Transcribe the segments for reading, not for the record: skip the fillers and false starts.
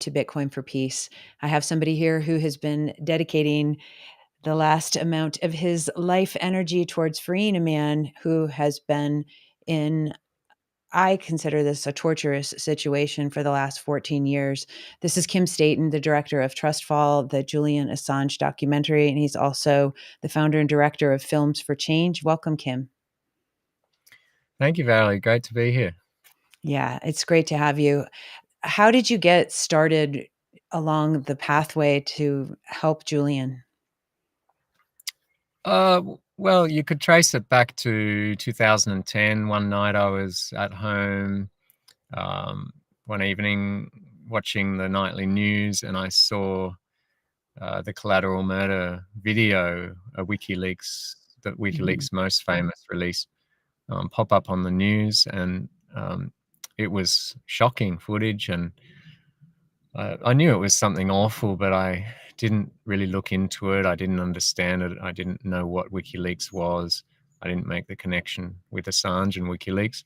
to Bitcoin for Peace. I have somebody here who has been dedicating the last amount of his life energy towards freeing a man who has been in, I consider this a torturous situation for the last 14 years. This is Kim Staton, the director of Trustfall, the Julian Assange documentary, and he's also the founder and director of Films for Change. Welcome, Kim. Thank you, Valerie. Great to be here. Yeah, it's great to have you. How did you get started along the pathway to help Julian? Well, you could trace it back to 2010. One night I was at home one evening watching the nightly news, and I saw the collateral murder video, that WikiLeaks most famous release, pop up on the news, and it was shocking footage, and I knew it was something awful, but I didn't really look into it. I didn't understand it. I didn't know what WikiLeaks was. I didn't make the connection with Assange and WikiLeaks.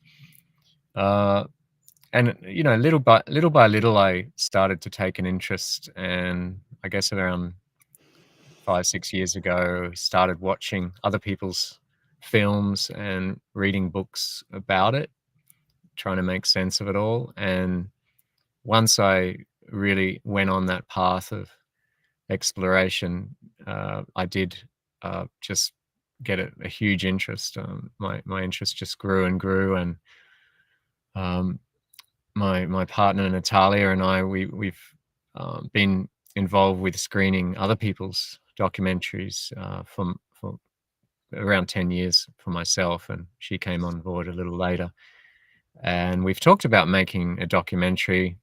And little by little, I started to take an interest, and I guess around 5-6 years ago, started watching other people's films and reading books about it, trying to make sense of it all. And once I really went on that path of exploration, I did just get a huge interest. My interest just grew and grew, and my partner Natalia and I, we've been involved with screening other people's documentaries for around 10 years for myself, and she came on board a little later. And we've talked about making a documentary,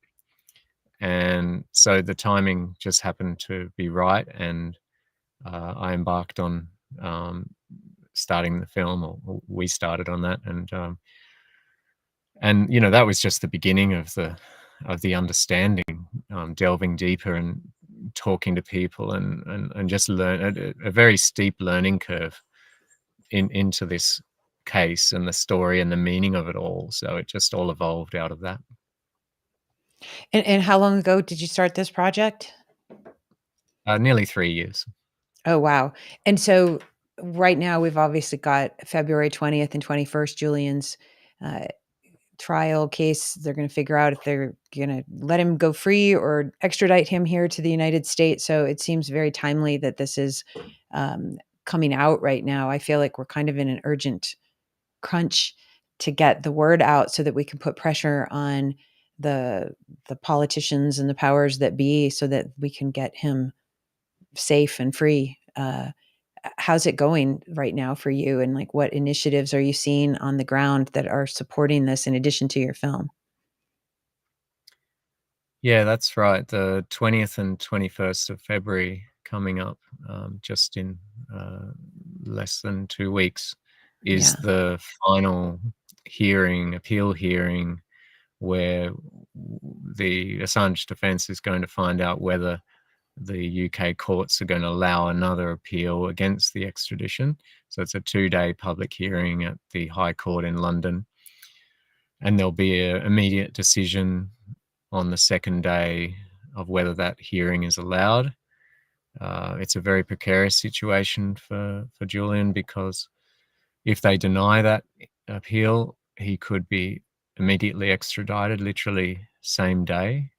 and so the timing just happened to be right, and I embarked on starting the film, or we started on that, and that was just the beginning of the understanding, delving deeper and talking to people, and just learn a very steep learning curve into this case and the story and the meaning of it all. So it just all evolved out of that. And how long ago did you start this project? Nearly 3 years. Oh, wow. And so right now we've obviously got February 20th and 21st, Julian's trial case. They're going to figure out if they're going to let him go free or extradite him here to the United States. So it seems very timely that this is coming out right now. I feel like we're kind of in an urgent crunch to get the word out so that we can put pressure on the politicians and the powers that be so that we can get him safe and free. How's it going right now for you? And like, what initiatives are you seeing on the ground that are supporting this in addition to your film? Yeah, that's right. The 20th and 21st of February coming up, just in less than 2 weeks, is Yeah. the final appeal hearing, where the Assange defense is going to find out whether the UK courts are going to allow another appeal against the extradition. So it's a 2-day public hearing at the High Court in London, and there'll be an immediate decision on the second day of whether that hearing is allowed. It's a very precarious situation for Julian, because if they deny that appeal, he could be immediately extradited, literally same day,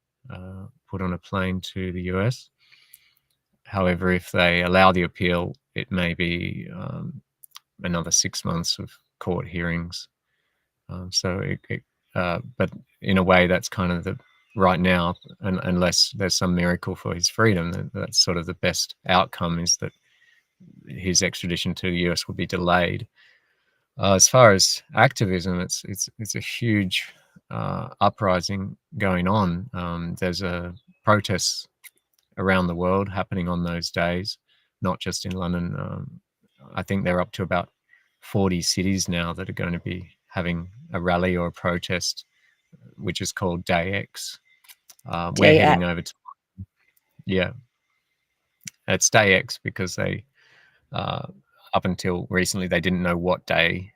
put on a plane to the US. However, if they allow the appeal, it may be another 6 months of court hearings. But in a way, that's kind of the right now, unless there's some miracle for his freedom, that's sort of the best outcome, is that his extradition to the US will be delayed. As far as activism, it's a huge uprising going on. There's a protests around the world happening on those days, not just in London. I think they're up to about 40 cities now that are going to be having a rally or a protest, which is called Day X. We're Day heading over to, yeah, it's Day X because they, up until recently, they didn't know what day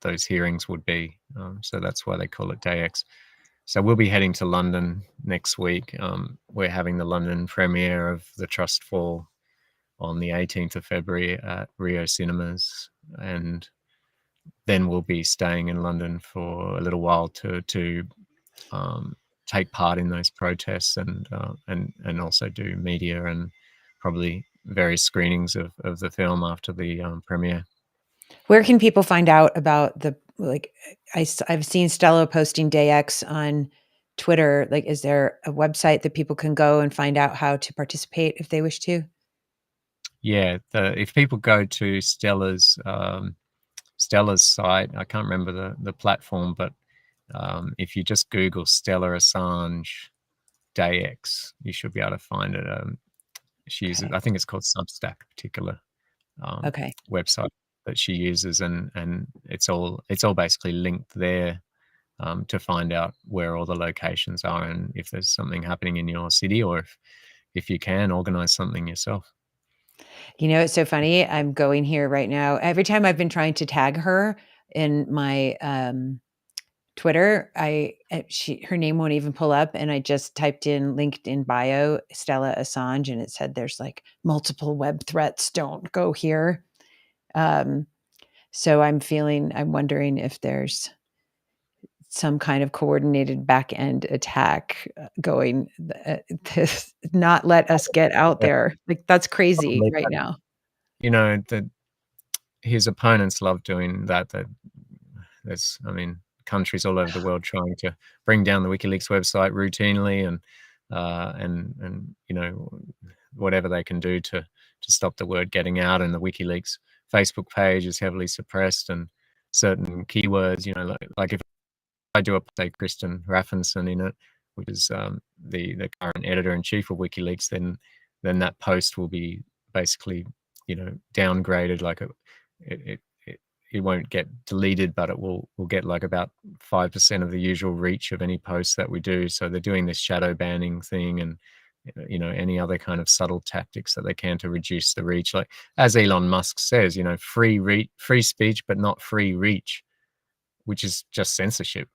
those hearings would be. So that's why they call it Day X. So we'll be heading to London next week. We're having the London premiere of the Trustfall on the 18th of February at Rio Cinemas, and then we'll be staying in London for a little while to take part in those protests and also do media and probably various screenings of the film after the premiere. Where can people find out about I've seen Stella posting Day X on Twitter. Like, is there a website that people can go and find out how to participate if they wish to? Yeah, if people go to Stella's site, I can't remember the platform, but if you just Google Stella Assange Day X, you should be able to find it. She uses, Okay. I think it's called Substack, particular Okay. website that she uses, and it's all basically linked there to find out where all the locations are and if there's something happening in your city, or if you can organize something yourself. You know, it's so funny. I'm going here right now. Every time I've been trying to tag her in my Twitter, her name won't even pull up, and I just typed in LinkedIn bio Stella Assange, and it said there's like multiple web threats. Don't go here. Um, so I'm wondering if there's some kind of coordinated back end attack going to not let us get out Yeah, there. Like, that's crazy probably, right but now. that his opponents love doing that. That there's, I mean, countries all over the world trying to bring down the WikiLeaks website routinely, and whatever they can do to stop the word getting out. And the WikiLeaks Facebook page is heavily suppressed, and certain keywords, like if I do say Kristen Raffinson in it, which is the current editor in chief of WikiLeaks, then that post will be basically downgraded. Like it won't get deleted, but it will get like about 5% of the usual reach of any post that we do. So they're doing this shadow banning thing, and any other kind of subtle tactics that they can to reduce the reach. Like, as Elon Musk says, free speech, but not free reach, which is just censorship.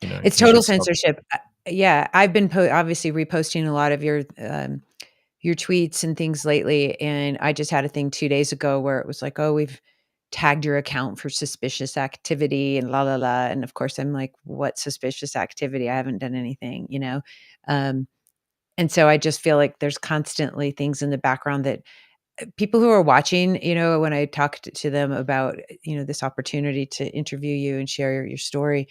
It's He total should stop. censorship. Yeah, I've been obviously reposting a lot of your tweets and things lately, and I just had a thing 2 days ago where it was like, "Oh, we've tagged your account for suspicious activity," and la la la, and of course, I'm like, "What suspicious activity? I haven't done anything," you know? Um, and so I just feel like there's constantly things in the background that people who are watching, when I talked to them about, this opportunity to interview you and share your story,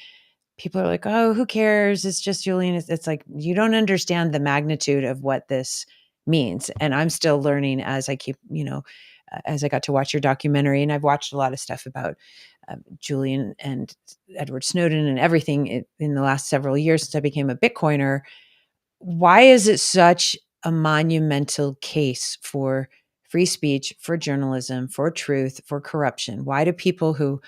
people are like, "Oh, who cares? It's just Julian." It's like, you don't understand the magnitude of what this means. And I'm still learning as I keep, as I got to watch your documentary, and I've watched a lot of stuff about Julian and Edward Snowden and everything in the last several years since I became a Bitcoiner. Why is it such a monumental case for free speech, for journalism, for truth, for corruption? Why do people who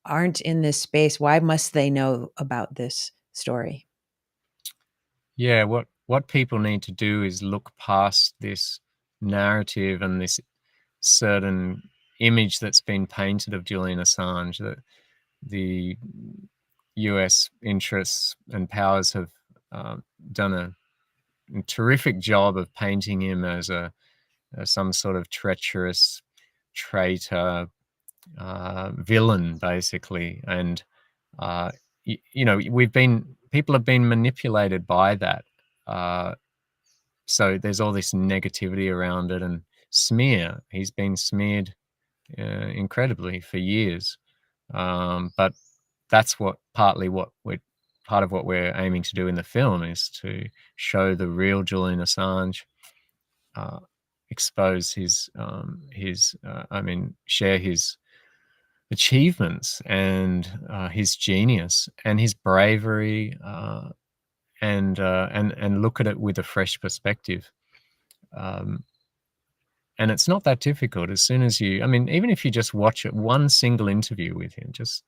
aren't in this space, why must they know about this story? Yeah, what people need to do is look past this narrative and this certain image that's been painted of Julian Assange, that the US interests and powers have done a terrific job of painting him as some sort of treacherous traitor, villain, basically. And people have been manipulated by that. So there's all this negativity around it, and smear. He's been smeared incredibly for years. But that's partly what we're part of what we're aiming to do in the film, is to show the real Julian Assange, uh, expose share his achievements and his genius and his bravery, and look at it with a fresh perspective. Um, and it's not that difficult. As soon as even if you just watch it, one single interview with him, just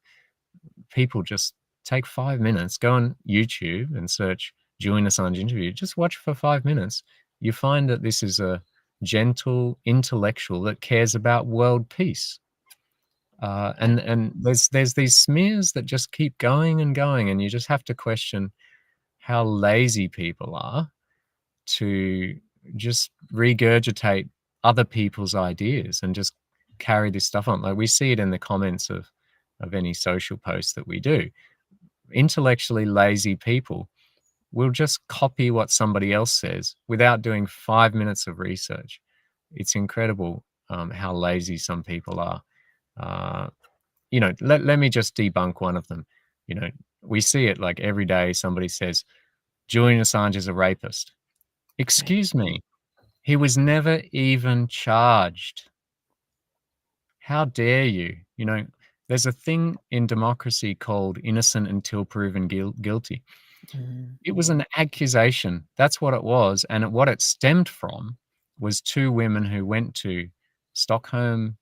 take 5 minutes, go on YouTube and search Julian Assange interview. Just watch for 5 minutes. You find that this is a gentle intellectual that cares about world peace. And there's these smears that just keep going and going, and you just have to question, how lazy people are to just regurgitate other people's ideas and just carry this stuff on. Like, we see it in the comments of any social post that we do. Intellectually lazy people will just copy what somebody else says without doing 5 minutes of research. It's incredible how lazy some people are. Uh, let me just debunk one of them. We see it like every day. Somebody says, Julian Assange is a rapist. Right. Excuse me. He was never even charged. How dare you? There's a thing in democracy called innocent until proven guilty. Mhm. It was an accusation. That's what it was. And what it stemmed from was two women who went to Stockholm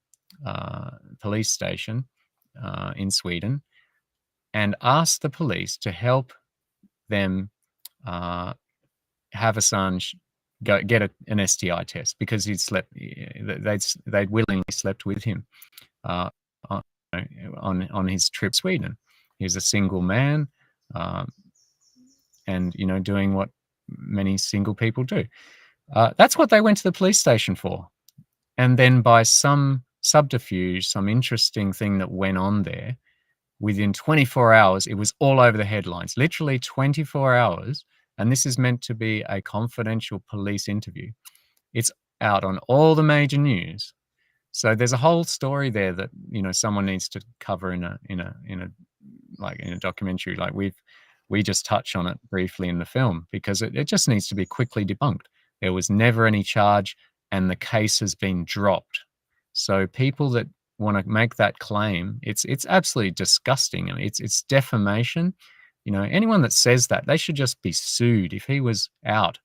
police station in Sweden and asked the police to help them uh, have Assange get an STI test because they'd willingly slept with him uh, on his trip to Sweden. He was a single man, um, and doing what many single people do. That's what they went to the police station for. And then by some subterfuge, some interesting thing that went on there, within 24 hours, it was all over the headlines, literally 24 hours. And this is meant to be a confidential police interview. It's out on all the major news. So there's a whole story there that someone needs to cover in a documentary. Like we just touch on it briefly in the film because it just needs to be quickly debunked. There was never any charge, and the case has been dropped. So people that want to make that claim, it's absolutely disgusting. I mean, it's defamation. Anyone that says that, they should just be sued. If he was out,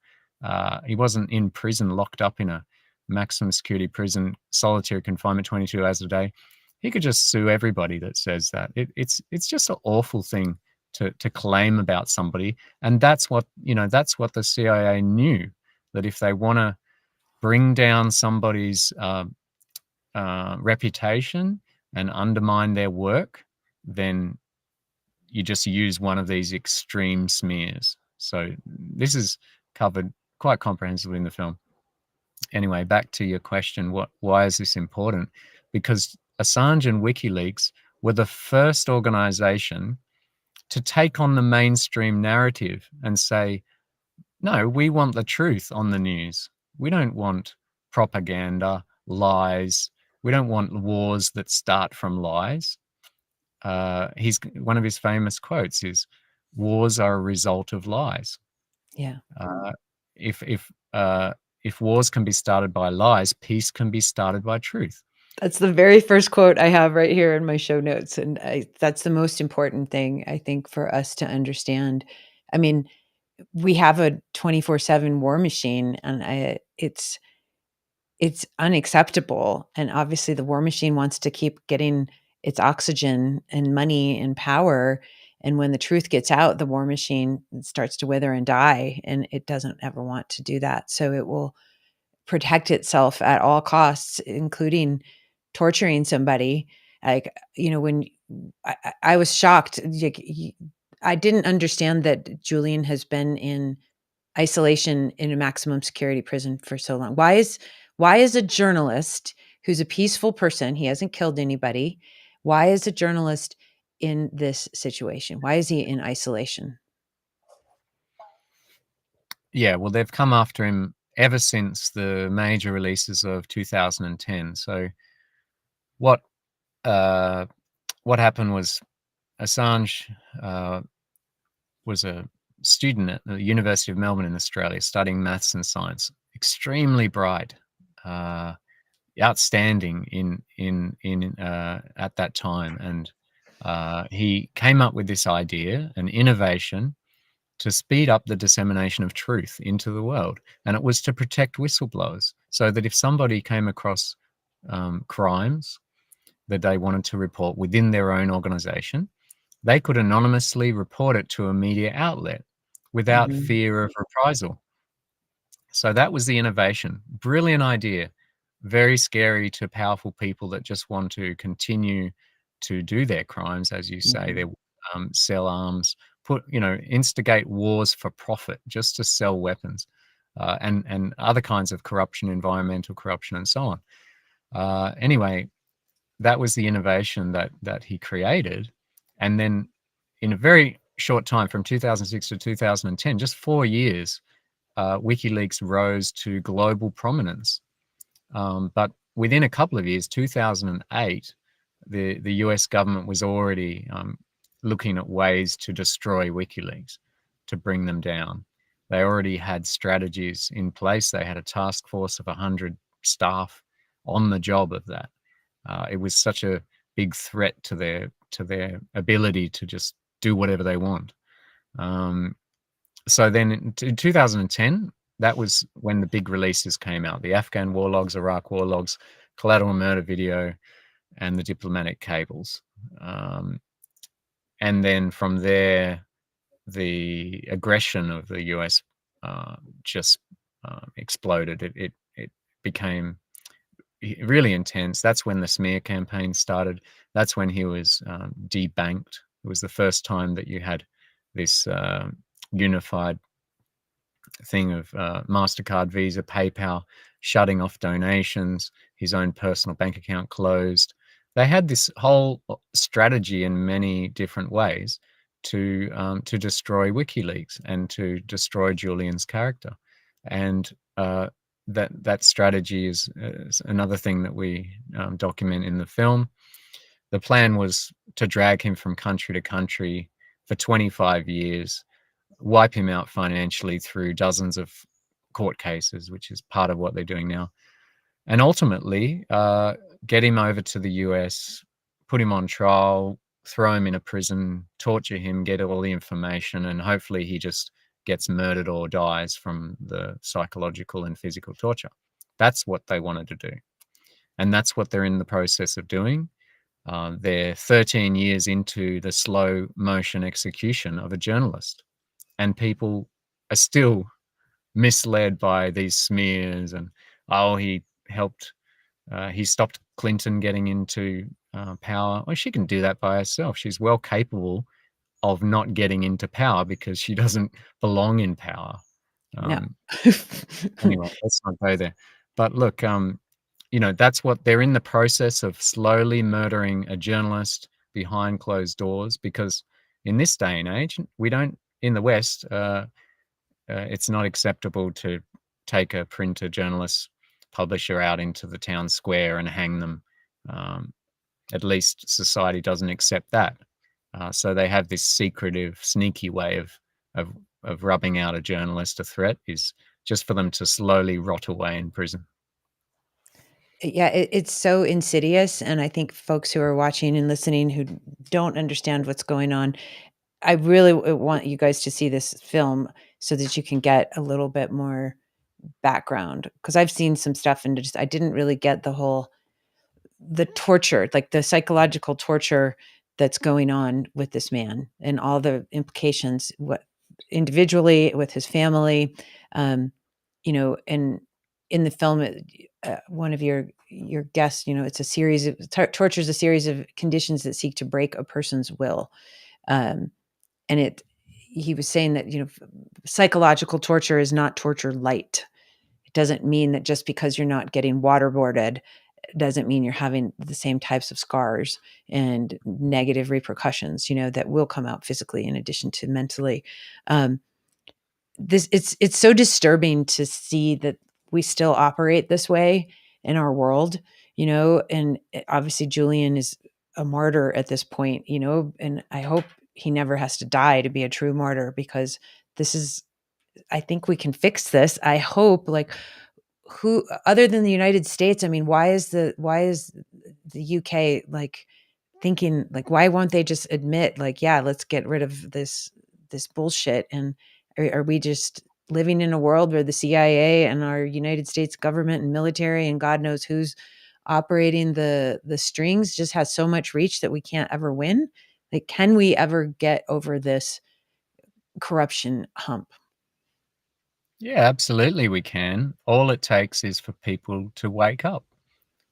he wasn't in prison, locked up in a maximum security prison, solitary confinement, 22 hours a day, he could just sue everybody that says that. It's just an awful thing to claim about somebody, and that's what the CIA knew, that if they want to bring down somebody's reputation and undermine their work, then you just use one of these extreme smears. So this is covered quite comprehensively in the film. Anyway, back to your question, why is this important? Because Assange and WikiLeaks were the first organization to take on the mainstream narrative and say, no, we want the truth on the news. We don't want propaganda, lies. We don't want wars that start from lies. One of his famous quotes is, "Wars are a result of lies." Yeah. Uh, if if if wars can be started by lies, peace can be started by truth. That's the very first quote I have right here in my show notes, and that's the most important thing, I think, for us to understand. I mean, we have a 24/7 war machine, and it's unacceptable, and obviously the war machine wants to keep getting its oxygen and money and power, and when the truth gets out, the war machine starts to wither and die, and it doesn't ever want to do that, so it will protect itself at all costs, including torturing somebody. Like, when I was shocked, like, I didn't understand that Julian has been in isolation in a maximum security prison for so long. Why is a journalist who's a peaceful person, he hasn't killed anybody, why is a journalist in this situation? Why is he in isolation? Yeah, well, they've come after him ever since the major releases of 2010. So what uh, what happened was Assange was a student at the University of Melbourne in Australia, studying maths and science. Extremely bright, uh, outstanding in at that time, and he came up with this idea, an innovation, to speed up the dissemination of truth into the world. And it was to protect whistleblowers, so that if somebody came across crimes that they wanted to report within their own organization, they could anonymously report it to a media outlet without Mhm. fear of reprisal. So that was the innovation. Brilliant idea. Very scary to powerful people that just want to continue to do their crimes, as you say. They Mhm. sell arms, instigate wars for profit just to sell weapons, and other kinds of corruption, environmental corruption, and so on. Anyway, that was the innovation that he created, and then in a very short time, from 2006 to 2010, just 4 years, WikiLeaks rose to global prominence. But within a couple of years, 2008, the US government was already looking at ways to destroy WikiLeaks, to bring them down. They already had strategies in place. They had a task force of 100 staff on the job of that. It was such a big threat to their ability to just do whatever they want. So then in 2010, that was when the big releases came out: the Afghan war logs, Iraq war logs, collateral murder video, and the diplomatic cables. And then from there, the aggression of the US just exploded. It became really intense. That's when the smear campaign started. That's when he was debanked. It was the first time that you had this unified thing of MasterCard, Visa, PayPal shutting off donations, his own personal bank account closed. They had this whole strategy in many different ways to destroy WikiLeaks and to destroy Julian's character. And that strategy is another thing that we document in the film. The plan was to drag him from country to country for 25 years, wipe him out financially through dozens of court cases, which is part of what they're doing now, and ultimately get him over to the US, put him on trial, throw him in a prison, torture him, get all the information, and hopefully he just gets murdered or dies from the psychological and physical torture. That's what they wanted to do. And that's what they're in the process of doing. They're 13 years into the slow motion execution of a journalist, and people are still misled by these smears and, oh, he stopped Clinton getting into power. Well, she can do that by herself. She's well capable of not getting into power because she doesn't belong in power. No. Anyway, let's not go there. But look, that's what they're in the process of, slowly murdering a journalist behind closed doors, because in this day and age, we don't, in the West, it's not acceptable to take a printer, journalist, publisher out into the town square and hang them. At least society doesn't accept that. So they have this secretive, sneaky way of rubbing out a journalist. A threat is just for them to slowly rot away in prison. Yeah, it's so insidious, and I think folks who are watching and listening who don't understand what's going on, I really want you guys to see this film so that you can get a little bit more background, because I've seen some stuff and I didn't really get the torture, like the psychological torture that's going on with this man and all the implications, what individually with his family, and in the film, one of your guests, it's a series of torture is a series of conditions that seek to break a person's will, and he was saying that psychological torture is not torture light. It doesn't mean that just because you're not getting waterboarded doesn't mean you're having the same types of scars and negative repercussions, that will come out physically in addition to mentally. It's so disturbing to see that we still operate this way in our world, and obviously Julian is a martyr at this point, and I hope he never has to die to be a true martyr, because I think we can fix this. I hope, like, who other than the United States, I mean, why is the UK like thinking, like, why won't they just admit, like, yeah, let's get rid of this bullshit? And are we just living in a world where the CIA and our United States government and military and God knows who's operating the strings just has so much reach that we can't ever win? Like, can we ever get over this corruption hump? Yeah, absolutely we can. All it takes is for people to wake up,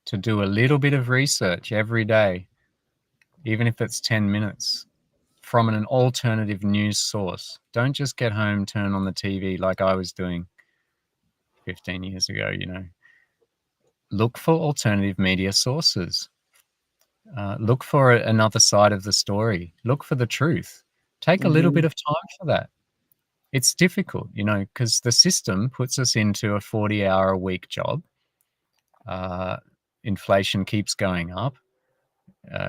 to do a little bit of research every day, even if it's 10 minutes, from an alternative news source. Don't just get home, turn on the TV like I was doing 15 years ago, Look for alternative media sources. Look for another side of the story. Look for the truth. Take a little bit Mhm. of time for that. It's difficult, because the system puts us into a 40-hour-a-week job. Inflation keeps going up.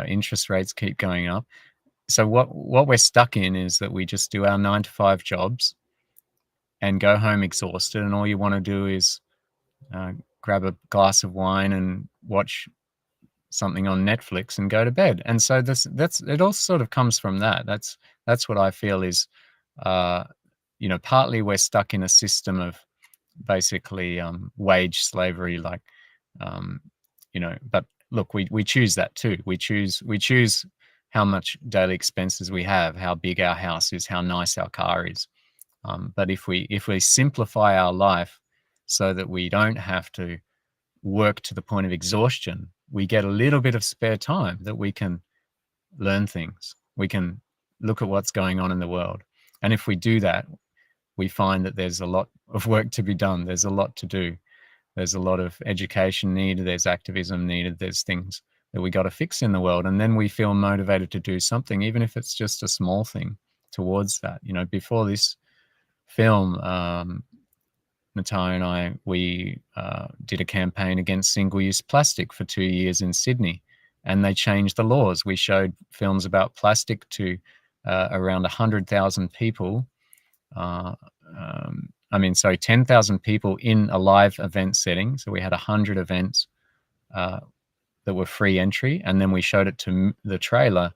Interest rates keep going up. So what we're stuck in is that we just do our 9 to 5 jobs and go home exhausted, and all you want to do is grab a glass of wine and watch something on Netflix and go to bed. And so that's it. All sort of comes from that. That's what I feel is, partly we're stuck in a system of basically wage slavery, like, But look, we choose that too. We choose how much daily expenses we have, how big our house is, how nice our car is. But if we simplify our life so that we don't have to work to the point of exhaustion, we get a little bit of spare time that we can learn things. We can look at what's going on in the world. And if we do that, we find that there's a lot of work to be done. There's a lot to do. There's a lot of education needed. There's activism needed. There's things that we got to fix in the world. And then we feel motivated to do something, even if it's just a small thing towards that. Before this film, Natalia and I, we did a campaign against single-use plastic for 2 years in Sydney, and they changed the laws. We showed films about plastic to around 100,000 people. 10,000 people in a live event setting. So we had 100 events that were free entry, and then we showed it to the trailer,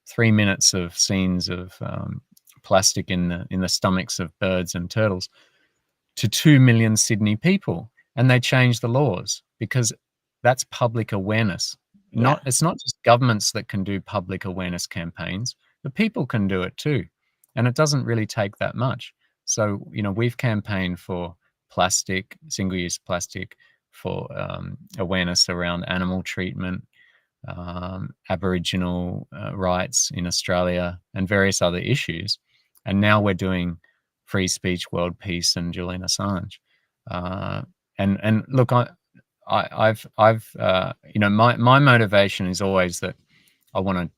3 minutes of scenes of plastic in the stomachs of birds and turtles, to 2 million Sydney people. And they changed the laws because that's public awareness. Yeah. It's not just governments that can do public awareness campaigns, the people can do it too. And it doesn't really take that much. So, we've campaigned for plastic, single-use plastic, for awareness around animal treatment, Aboriginal rights in Australia, and various other issues. And now we're doing free speech, world peace, and Julian Assange. And look, I've my motivation is always that I want to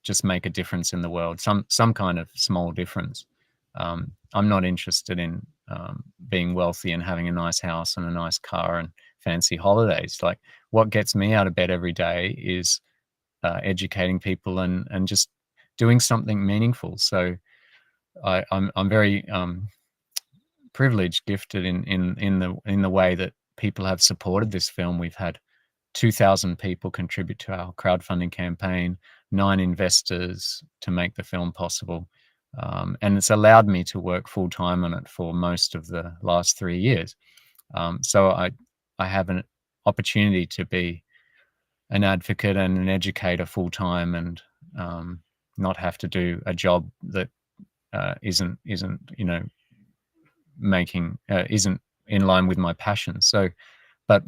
just make a difference in the world, some kind of small difference. I'm not interested in being wealthy and having a nice house and a nice car and fancy holidays. Like, what gets me out of bed every day is educating people and just doing something meaningful. So I'm very privileged, gifted in the way that people have supported this film. We've had 2,000 people contribute to our crowdfunding campaign, 9 investors to make the film possible. And it's allowed me to work full time on it for most of the last 3 years. So I have an opportunity to be an advocate and an educator full time, and not have to do a job that isn't isn't in line with my passion. So, but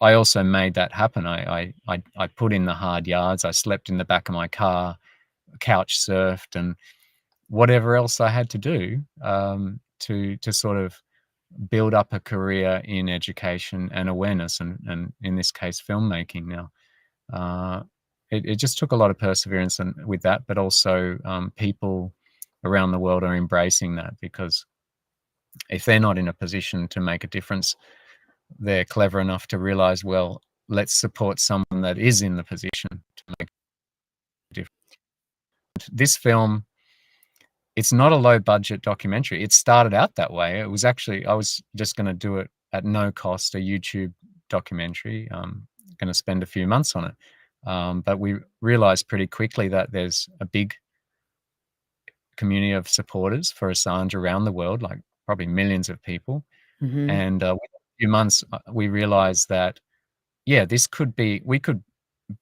I also made that happen. I put in the hard yards. I slept in the back of my car, couch surfed, and whatever else I had to do to sort of build up a career in education and awareness, and in this case, filmmaking. Now, it just took a lot of perseverance and with that, but also people around the world are embracing that, because if they're not in a position to make a difference, they're clever enough to realize, well, let's support someone that is in the position to make a difference. This film, it's not a low budget documentary. It started out that way. It was actually, I was just going to do it at no cost, a YouTube documentary. Going to spend a few months on it. But we realized pretty quickly that there's a big community of supporters for Assange around the world, like probably millions of people. Mhm. And within a few months, we realized that, yeah, we could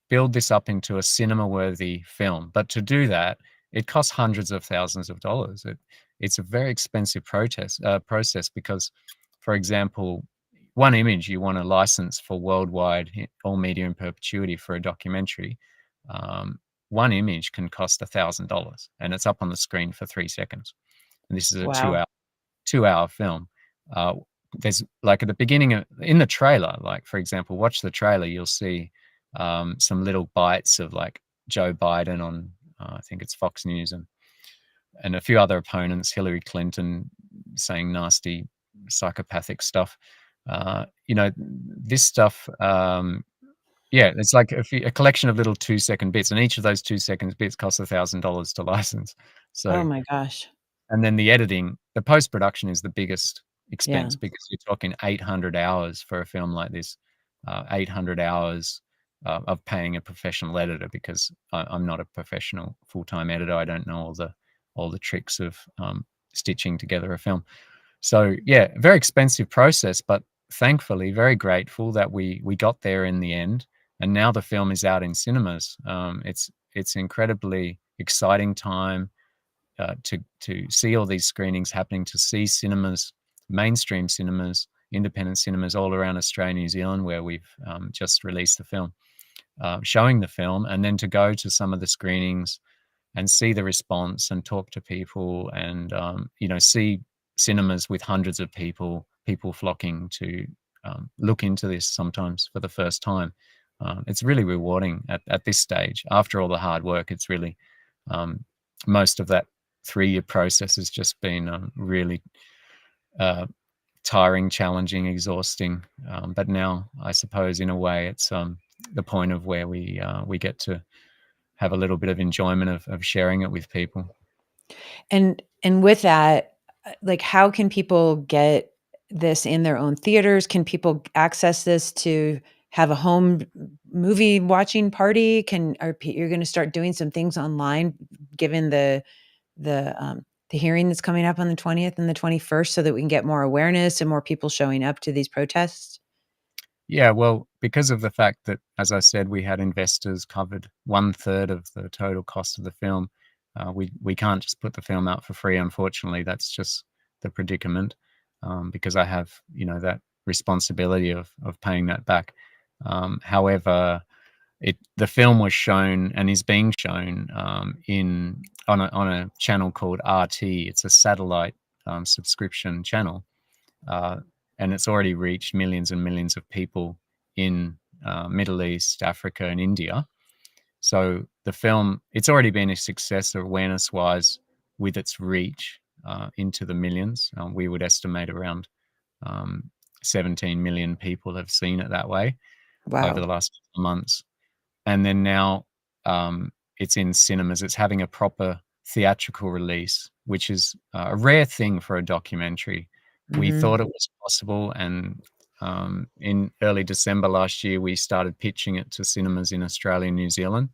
build this up into a cinema-worthy film. But to do that, it costs hundreds of thousands of dollars. It's a very expensive process because, for example, one image you want to license for worldwide all media in perpetuity for a documentary. one image can cost $1,000, and it's up on the screen for 3 seconds. And this is a Wow. 2-hour film. There's like at the beginning in the trailer, like for example, watch the trailer, you'll see some little bites of like Joe Biden on I think it's Fox News, and a few other opponents, Hillary Clinton saying nasty psychopathic stuff. This stuff. Yeah, it's like a collection of little 2-second bits, and each of those 2 seconds bits costs $1,000 to license. Oh So, my gosh. and then the editing, the post-production is the biggest Yeah. expense because you're talking 800 hours for a film like this, 800 hours of paying a professional editor, because I'm not a professional full-time editor. I don't know all the tricks of stitching together a film. So yeah, very expensive process, but thankfully very grateful that we got there in the end, and now the film is out in cinemas. It's incredibly exciting time to see all these screenings happening, to see cinemas, mainstream cinemas, independent cinemas all around Australia and New Zealand, where we've just released the film, showing the film, and then to go to some of the screenings and see the response and talk to people, and see cinemas with hundreds of people flocking to look into this sometimes for the first time. It's really rewarding at this stage. After all the hard work, it's really most of that 3-year process has just been really tiring, challenging, exhausting. But now, I suppose, in a way, it's the point of where we get to have a little bit of enjoyment of sharing it with people. And with that, like, how can people get this in their own theaters? Can people access this to have a home movie watching party? You're going to start doing some things online, given the hearing that's coming up on the 20th and the 21st, so that we can get more awareness and more people showing up to these protests? Yeah, well, because of the fact that, as I said, we had investors covered 1/3 of the total cost of the film, we can't just put the film out for free, unfortunately. That's just the predicament, because I have, that responsibility of paying that back. However, the film was shown and is being shown in on a channel called RT. It's a satellite subscription channel, uh, and it's already reached millions and millions of people in Middle East, Africa, and India. So the film, it's already been a success awareness-wise with its reach into the millions. We would estimate around um, 17 million people have seen it that way over Wow. the last months. And then now it's in cinemas. It's having a proper theatrical release, which is a rare thing for a documentary. We Mhm. thought it was possible, and in early December last year, we started pitching it to cinemas in Australia and New Zealand.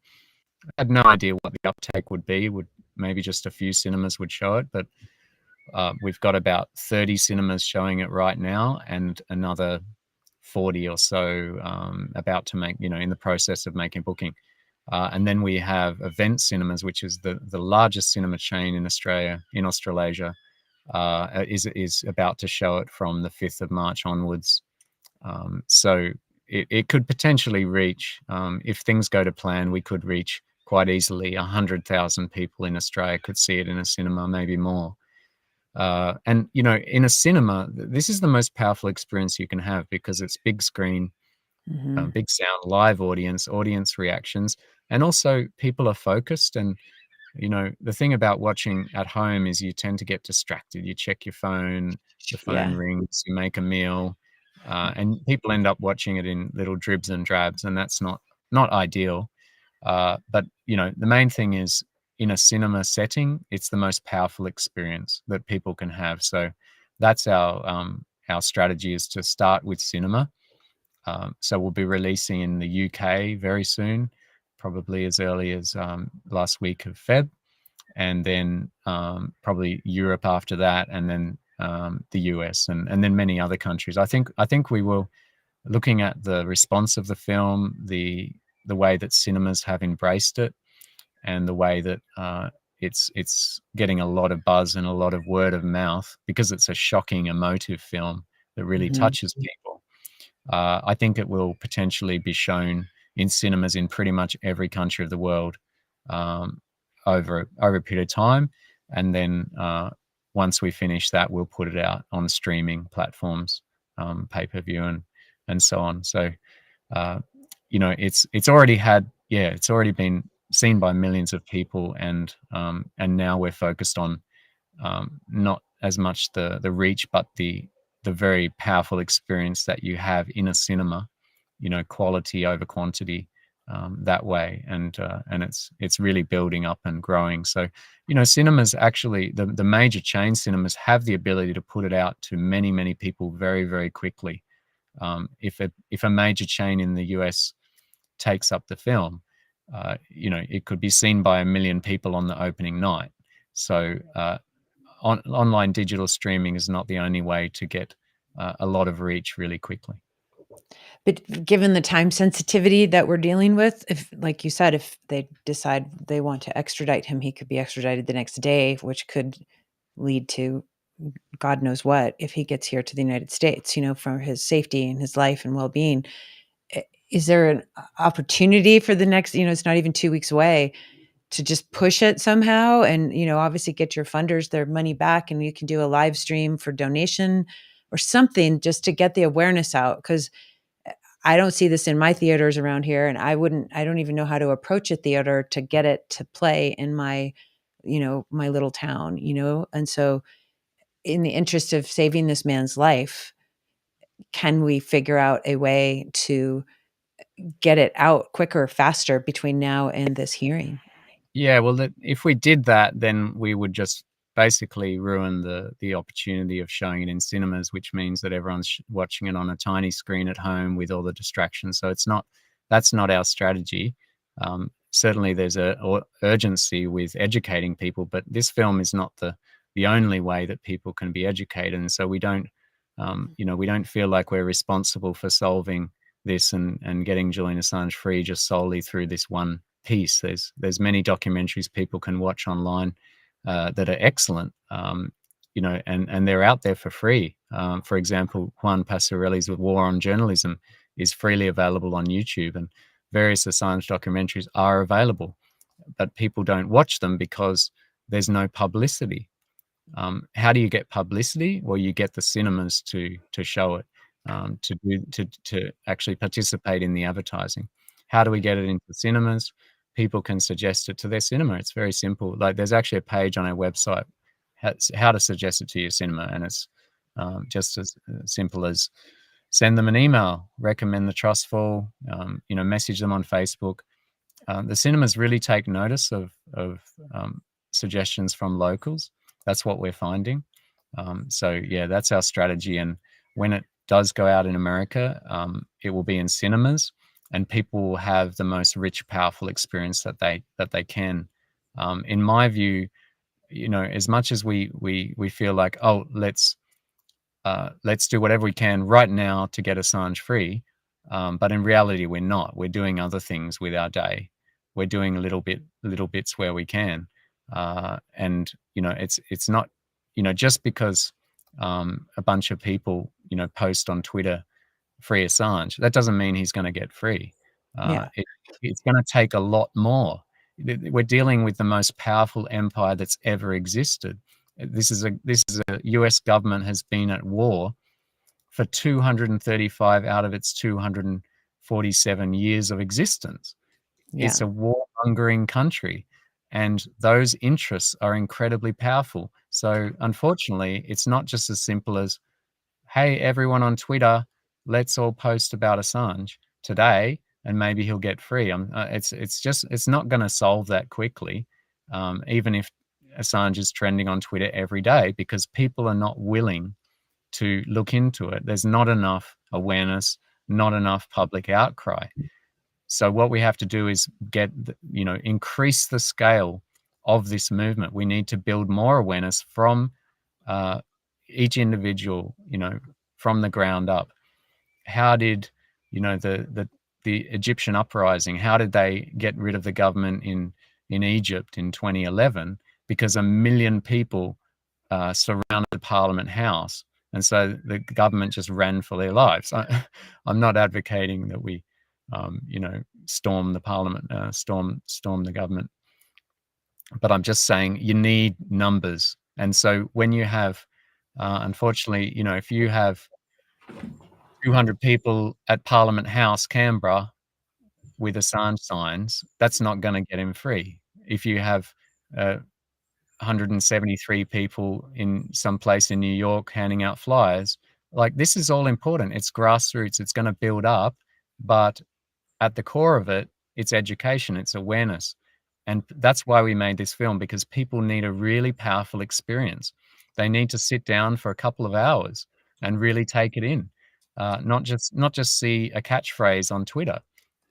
I had no idea what the uptake would be. Would maybe just a few cinemas would show it, but we've got about 30 cinemas showing it right now, and another 40 or so about to make, in the process of making a booking. And then we have Event Cinemas, which is the largest cinema chain in Australia, in Australasia, is about to show it from the 5th of March onwards. So it could potentially reach, if things go to plan, we could reach quite easily 100,000 people in Australia could see it in a cinema, maybe more. And in a cinema, this is the most powerful experience you can have, because it's big screen, Mhm. big sound, live audience reactions, and also people are focused. And the thing about watching at home is you tend to get distracted. You check your phone, the phone Yeah. rings, you make a meal, and people end up watching it in little dribs and drabs, and that's not ideal. But the main thing is, in a cinema setting, it's the most powerful experience that people can have. So that's our strategy, is to start with cinema. So we'll be releasing in the UK very soon, probably as early as last week of Feb, and then probably Europe after that, and then the US, and then many other countries. I think we will, looking at the response of the film, the way that cinemas have embraced it, and the way that it's getting a lot of buzz and a lot of word of mouth, because it's a shocking, emotive film that really Mhm. touches people. I think it will potentially be shown in cinemas in pretty much every country of the world over a period of time, and then once we finish that, we'll put it out on streaming platforms, pay-per-view, and so on. So it's already been seen by millions of people, and now we're focused on not as much the reach, but the very powerful experience that you have in a cinema, quality over quantity, that way, and it's really building up and growing. So cinemas, actually, the major chain cinemas have the ability to put it out to many people very, very quickly. If a major chain in the US takes up the film, it could be seen by 1 million people on the opening night. So online digital streaming is not the only way to get a lot of reach really quickly. But given the time sensitivity that we're dealing with, if, like you said, if they decide they want to extradite him, he could be extradited the next day, which could lead to God knows what if he gets here to the United States, for his safety and his life and well-being. Is there an opportunity for the next, it's not even 2 weeks away, to just push it somehow and, obviously get your funders their money back, and you can do a live stream for donation or something just to get the awareness out? Because I don't see this in my theaters around here, and I don't even know how to approach a theater to get it to play in my, my little town, And so in the interest of saving this man's life, can we figure out a way to get it out quicker, faster between now and this hearing? Yeah, well, if we did that, then we would just basically ruin the opportunity of showing it in cinemas, which means that everyone's watching it on a tiny screen at home with all the distractions. So that's not our strategy. Certainly, there's a urgency with educating people, but this film is not the only way that people can be educated, and so we don't feel like we're responsible for solving this and getting Julian Assange free just solely through this one piece. There's many documentaries people can watch online that are excellent, and they're out there for free. For example, Juan Passarelli's War on Journalism is freely available on YouTube, and various Assange documentaries are available, but people don't watch them because there's no publicity. How do you get publicity? Well, you get the cinemas to show it, to actually participate in the advertising. How do we get it into cinemas? People can suggest it to their cinema. It's very simple. Like, there's actually a page on our website, how to suggest it to your cinema, and it's just as simple as send them an email, recommend the Trustfall, message them on Facebook. The cinemas really take notice of suggestions from locals. That's what we're finding. So yeah, that's our strategy. And when it does go out in America, it will be in cinemas, and people will have the most rich, powerful experience that they can. In my view, as much as we feel like, oh, let's do whatever we can right now to get Assange free, but in reality, we're not. We're doing other things with our day. We're doing little bits where we can, and it's not, just because a bunch of people post on Twitter free Assange, that doesn't mean he's going to get free. Yeah. It's going to take a lot more. We're dealing with the most powerful empire that's ever existed. This is a US government has been at war for 235 out of its 247 years of existence. Yeah. It's a warmongering country, and those interests are incredibly powerful. So unfortunately, it's not just as simple as, hey, everyone on Twitter, let's all post about Assange today, and maybe he'll get free. It's not going to solve that quickly, even if Assange is trending on Twitter every day, because people are not willing to look into it. There's not enough awareness, not enough public outcry. So what we have to do is increase the scale of this movement. We need to build more awareness from each individual, from the ground up. How did, the Egyptian uprising, how did they get rid of the government in Egypt in 2011? Because 1 million people surrounded Parliament House, and so the government just ran for their lives. I'm not advocating that we, storm the Parliament, storm the government. But I'm just saying you need numbers. And so when you have, unfortunately, if you have 200 people at Parliament House, Canberra, with Assange signs, that's not gonna get him free. If you have, 173 people in some place in New York handing out flyers, like, this is all important. It's grassroots, it's gonna build up, but at the core of it, it's education, it's awareness. And that's why we made this film, because people need a really powerful experience. They need to sit down for a couple of hours and really take it in. Not just see a catchphrase on Twitter,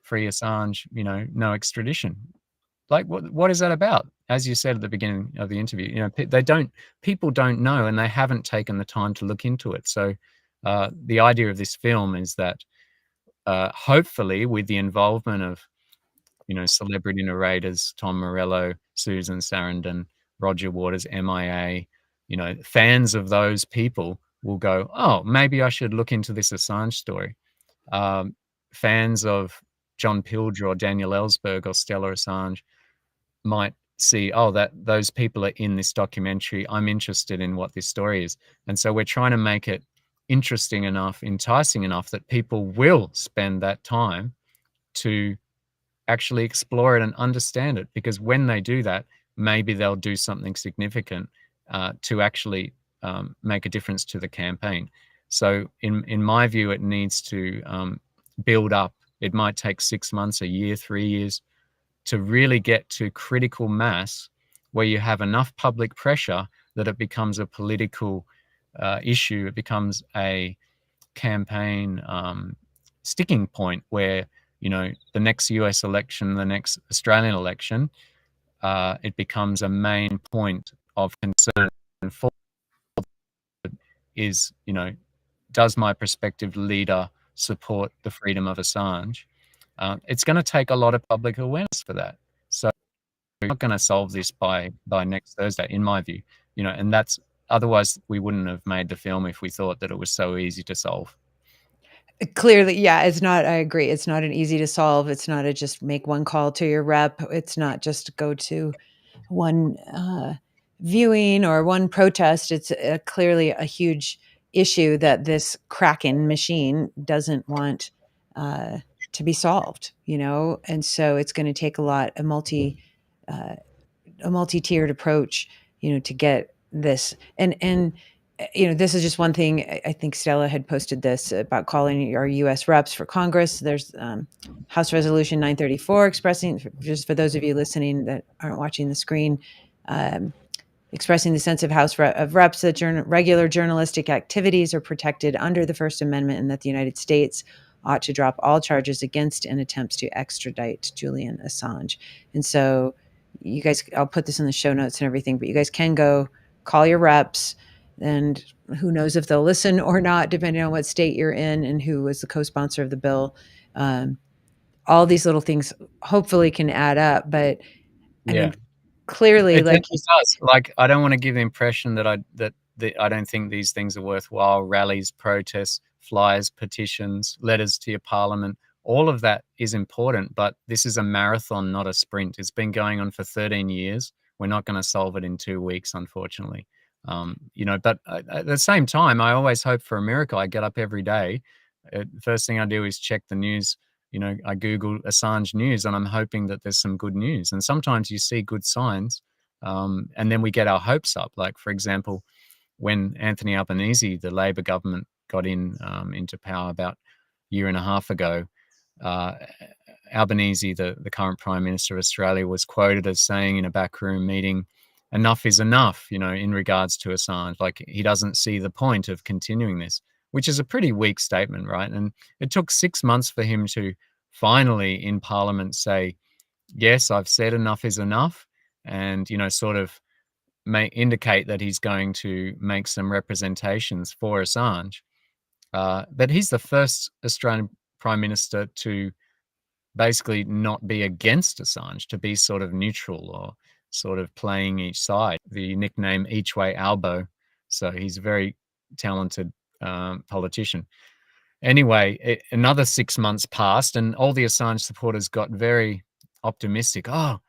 "Free Assange," "No extradition." Like, what is that about? As you said at the beginning of the interview, people don't know, and they haven't taken the time to look into it. So, the idea of this film is that, hopefully, with the involvement of celebrity narrators, Tom Morello, Susan Sarandon, Roger Waters, MIA, fans of those people will go, oh, maybe I should look into this Assange story. Fans of John Pilger or Daniel Ellsberg or Stella Assange might see, oh, that those people are in this documentary. I'm interested in what this story is. And so we're trying to make it interesting enough, enticing enough that people will spend that time to actually explore it and understand it, because when they do that, maybe they'll do something significant to actually make a difference to the campaign. So in my view, it needs to build up. It might take 6 months, a year, 3 years to really get to critical mass where you have enough public pressure that it becomes a political issue. It becomes a campaign sticking point where the next US election, the next Australian election, it becomes a main point of concern for is, does my prospective leader support the freedom of Assange? It's going to take a lot of public awareness for that. So we're not going to solve this by next Thursday, in my view. And that's, otherwise we wouldn't have made the film if we thought that it was so easy to solve. Clearly, yeah, it's not. I agree. It's not an easy to solve. It's not a just make one call to your rep. It's not just go to one viewing or one protest. It's clearly a huge issue that this Kraken machine doesn't want to be solved. And so it's going to take uh, a multi-tiered approach, to get this. And this is just one thing. I think Stella had posted this about calling our U.S. reps for Congress. There's House Resolution 934 expressing, just for those of you listening that aren't watching the screen, expressing the sense of of Reps that regular journalistic activities are protected under the First Amendment, and that the United States ought to drop all charges against and attempts to extradite Julian Assange. And so you guys, I'll put this in the show notes and everything, but you guys can go call your reps, and who knows if they'll listen or not, depending on what state you're in and who was the co-sponsor of the bill. All these little things hopefully can add up, but I Yeah. mean, clearly, It like does. Like, I don't want to give the impression that I don't think these things are worthwhile. Rallies, protests, flyers, petitions, letters to your parliament, all of that is important, but this is a marathon, not a sprint. It's been going on for 13 years. We're not going to solve it in 2 weeks, unfortunately. But at the same time, I always hope for a miracle. I get up every day. First thing I do is check the news. I Google Assange news, and I'm hoping that there's some good news. And sometimes you see good signs, and then we get our hopes up. Like, for example, when Anthony Albanese, the Labor government, got into power about a year and a half ago, uh, Albanese, the current Prime Minister of Australia, was quoted as saying in a backroom meeting, enough is enough, in regards to Assange. Like, he doesn't see the point of continuing this, which is a pretty weak statement, right? And it took 6 months for him to finally in Parliament say, yes, I've said enough is enough, and, sort of may indicate that he's going to make some representations for Assange. But he's the first Australian Prime Minister to basically not be against Assange, to be sort of neutral or sort of playing each side. The nickname Each Way Albo. So he's a very talented politician. Anyway, another 6 months passed, and all the Assange supporters got very optimistic. Oh,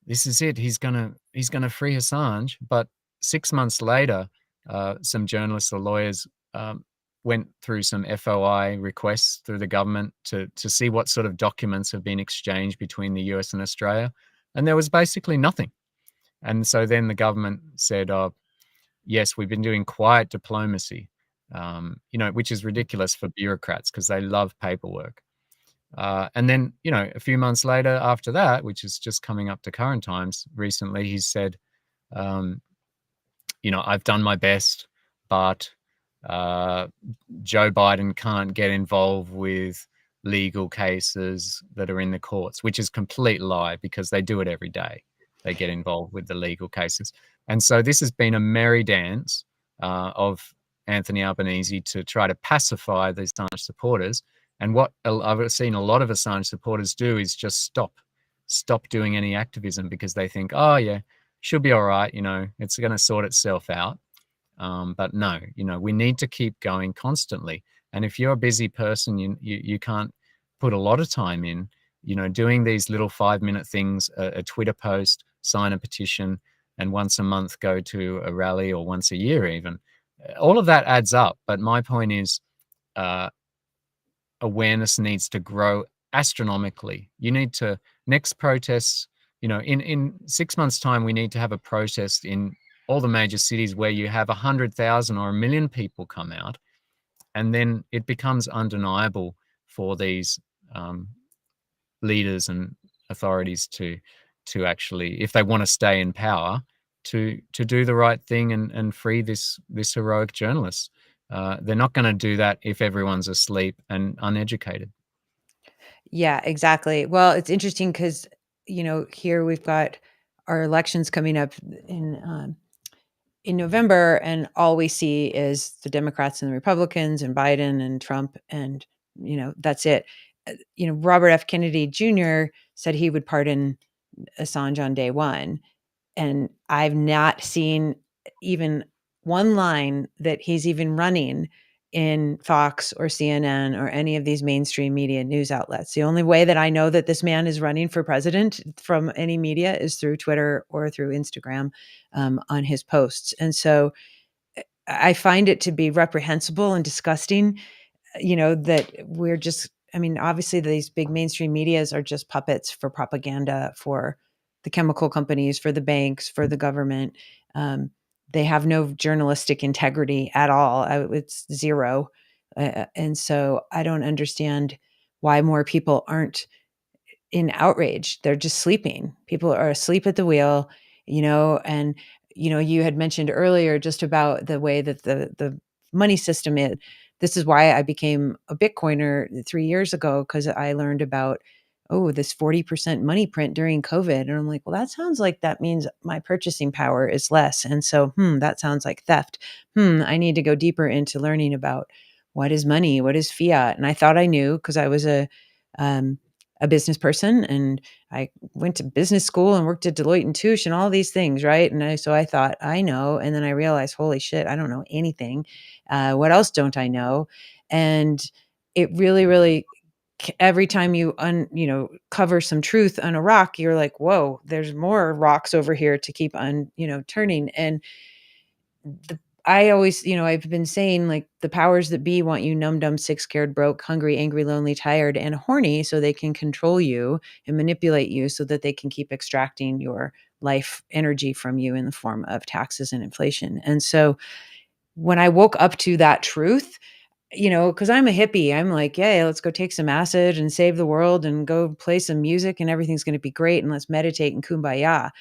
this is it. He's going to he's going to free Assange. But 6 months later, some journalists or lawyers went through some FOI requests through the government to see what sort of documents have been exchanged between the US and Australia. And there was basically nothing. And so then the government said, oh, yes, we've been doing quiet diplomacy, which is ridiculous for bureaucrats because they love paperwork. And then, a few months later after that, which is just coming up to current times, recently he said, um, I've done my best, but Joe Biden can't get involved with legal cases that are in the courts, which is complete lie because they do it every day. They get involved with the legal cases. And so this has been a merry dance of Anthony Albanese to try to pacify the Assange supporters. And what I've seen a lot of Assange supporters do is just stop doing any activism because they think, oh, yeah, she'll be all right. It's going to sort itself out. But no, we need to keep going constantly. And if you're a busy person, you can't put a lot of time in, doing these little 5-minute things, a Twitter post, sign a petition, and once a month go to a rally, or once a year even. All of that adds up. But my point is, awareness needs to grow astronomically. You need to, next protests, in 6 months' time, we need to have a protest in all the major cities where you have 100,000 or 1 million people come out, and then it becomes undeniable for these leaders and authorities to actually, if they want to stay in power, to do the right thing and free this heroic journalist. They're not going to do that if everyone's asleep and uneducated. Yeah, exactly. Well, it's interesting because, here we've got our elections coming up in November, and all we see is the Democrats and the Republicans and Biden and Trump, and that's it. Robert F. Kennedy Jr. said he would pardon Assange on day one, and I've not seen even one line that he's even running in Fox or CNN or any of these mainstream media news outlets. The only way that I know that this man is running for president from any media is through Twitter or through Instagram, on his posts. And so I find it to be reprehensible and disgusting, that we're just, obviously these big mainstream medias are just puppets for propaganda, for the chemical companies, for the banks, for the government. They have no journalistic integrity at all. It's zero. And so I don't understand why more people aren't in outrage. They're just sleeping. People are asleep at the wheel, and you had mentioned earlier just about the way that the money system is. This is why I became a Bitcoiner 3 years ago, because I learned about, this 40% money print during COVID. And I'm like, well, that sounds like that means my purchasing power is less. And so, that sounds like theft. I need to go deeper into learning about what is money, what is fiat. And I thought I knew because I was a business person, and I went to business school and worked at Deloitte and Touche and all these things, right? And so I thought I know, and then I realized, holy shit, I don't know anything. What else don't I know? And it really, really, every time you cover some truth on a rock, you're like, whoa, there's more rocks over here to keep on turning. And I always, I've been saying, like, the powers that be want you numb, dumb, sick, scared, broke, hungry, angry, lonely, tired, and horny, so they can control you and manipulate you so that they can keep extracting your life energy from you in the form of taxes and inflation. And so when I woke up to that truth, because I'm a hippie, I'm like, yeah, let's go take some acid and save the world and go play some music and everything's going to be great. And let's meditate and kumbaya.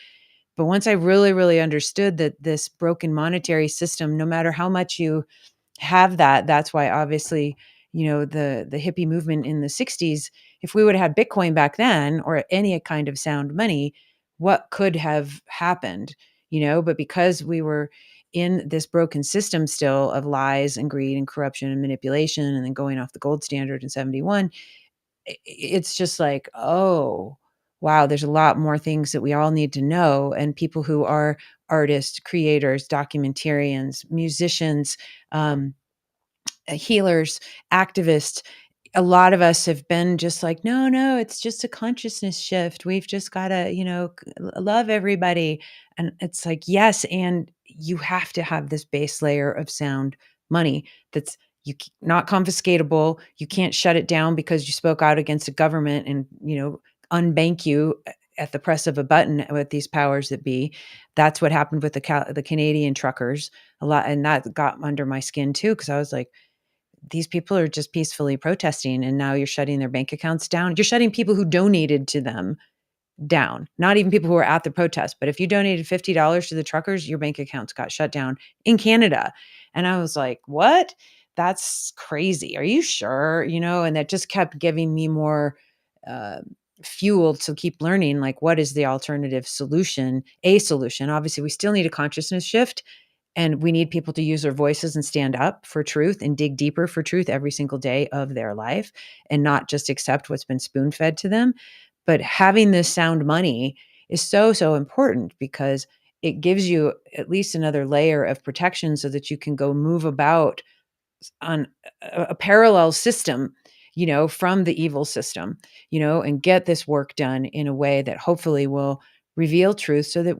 But once I really, really understood that this broken monetary system, no matter how much you have that's why obviously, the hippie movement in the 60s, if we would have had Bitcoin back then, or any kind of sound money, what could have happened? But because we were in this broken system still of lies and greed and corruption and manipulation, and then going off the gold standard in 71, it's just like, oh, wow, there's a lot more things that we all need to know. And people who are artists, creators, documentarians, musicians, healers, activists, a lot of us have been just like, no, no, it's just a consciousness shift. We've just got to, love everybody. And it's like, yes. And you have to have this base layer of sound money that's not confiscatable. You can't shut it down because you spoke out against a government and, unbank you at the press of a button with these powers that be. That's what happened with the Canadian truckers a lot. And that got under my skin too. Cause I was like, these people are just peacefully protesting and now you're shutting their bank accounts down. You're shutting people who donated to them down, not even people who were at the protest. But if you donated $50 to the truckers, your bank accounts got shut down in Canada. And I was like, what? That's crazy. Are you sure? And that just kept giving me more uh, fuel to keep learning, like, what is the alternative solution? A solution. Obviously, we still need a consciousness shift. And we need people to use their voices and stand up for truth and dig deeper for truth every single day of their life and not just accept what's been spoon fed to them. But having this sound money is so, so important because it gives you at least another layer of protection so that you can go move about on a parallel system, from the evil system, and get this work done in a way that hopefully will reveal truth so that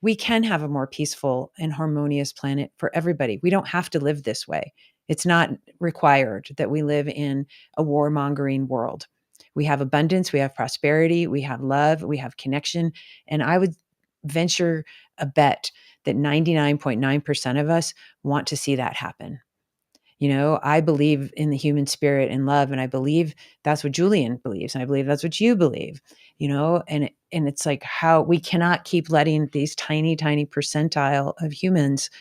we can have a more peaceful and harmonious planet for everybody. We don't have to live this way. It's not required that we live in a warmongering world. We have abundance, we have prosperity, we have love, we have connection. And I would venture a bet that 99.9% of us want to see that happen. I believe in the human spirit and love, and I believe that's what Julian believes, and I believe that's what you believe, and it's like how we cannot keep letting these tiny, tiny percentile of humans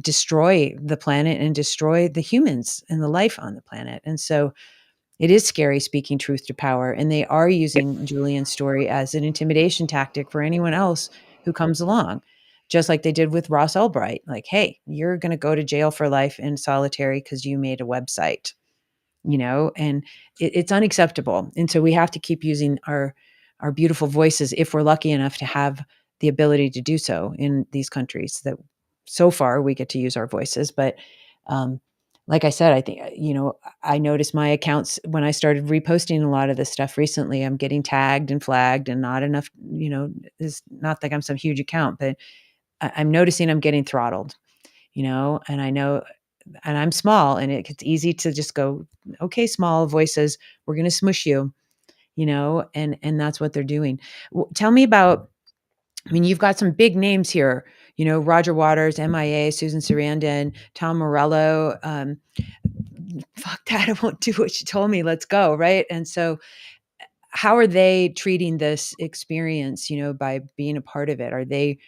destroy the planet and destroy the humans and the life on the planet. And so it is scary speaking truth to power, and they are using Julian's story as an intimidation tactic for anyone else who comes along, just like they did with Ross Ulbright. Like, hey, you're going to go to jail for life in solitary because you made a website, and it's unacceptable. And so we have to keep using our beautiful voices if we're lucky enough to have the ability to do so in these countries that so far we get to use our voices. But um, like I said, I think, I noticed my accounts when I started reposting a lot of this stuff recently, I'm getting tagged and flagged and not enough, it's not like I'm some huge account, but I'm noticing I'm getting throttled, and I know, and I'm small and it's easy to just go, okay, small voices, we're going to smush you, and that's what they're doing. Tell me about, I mean, you've got some big names here, Roger Waters, MIA, Susan Sarandon, Tom Morello. Fuck that. I won't do what you told me. Let's go. Right. And so, how are they treating this experience, by being a part of it? Are they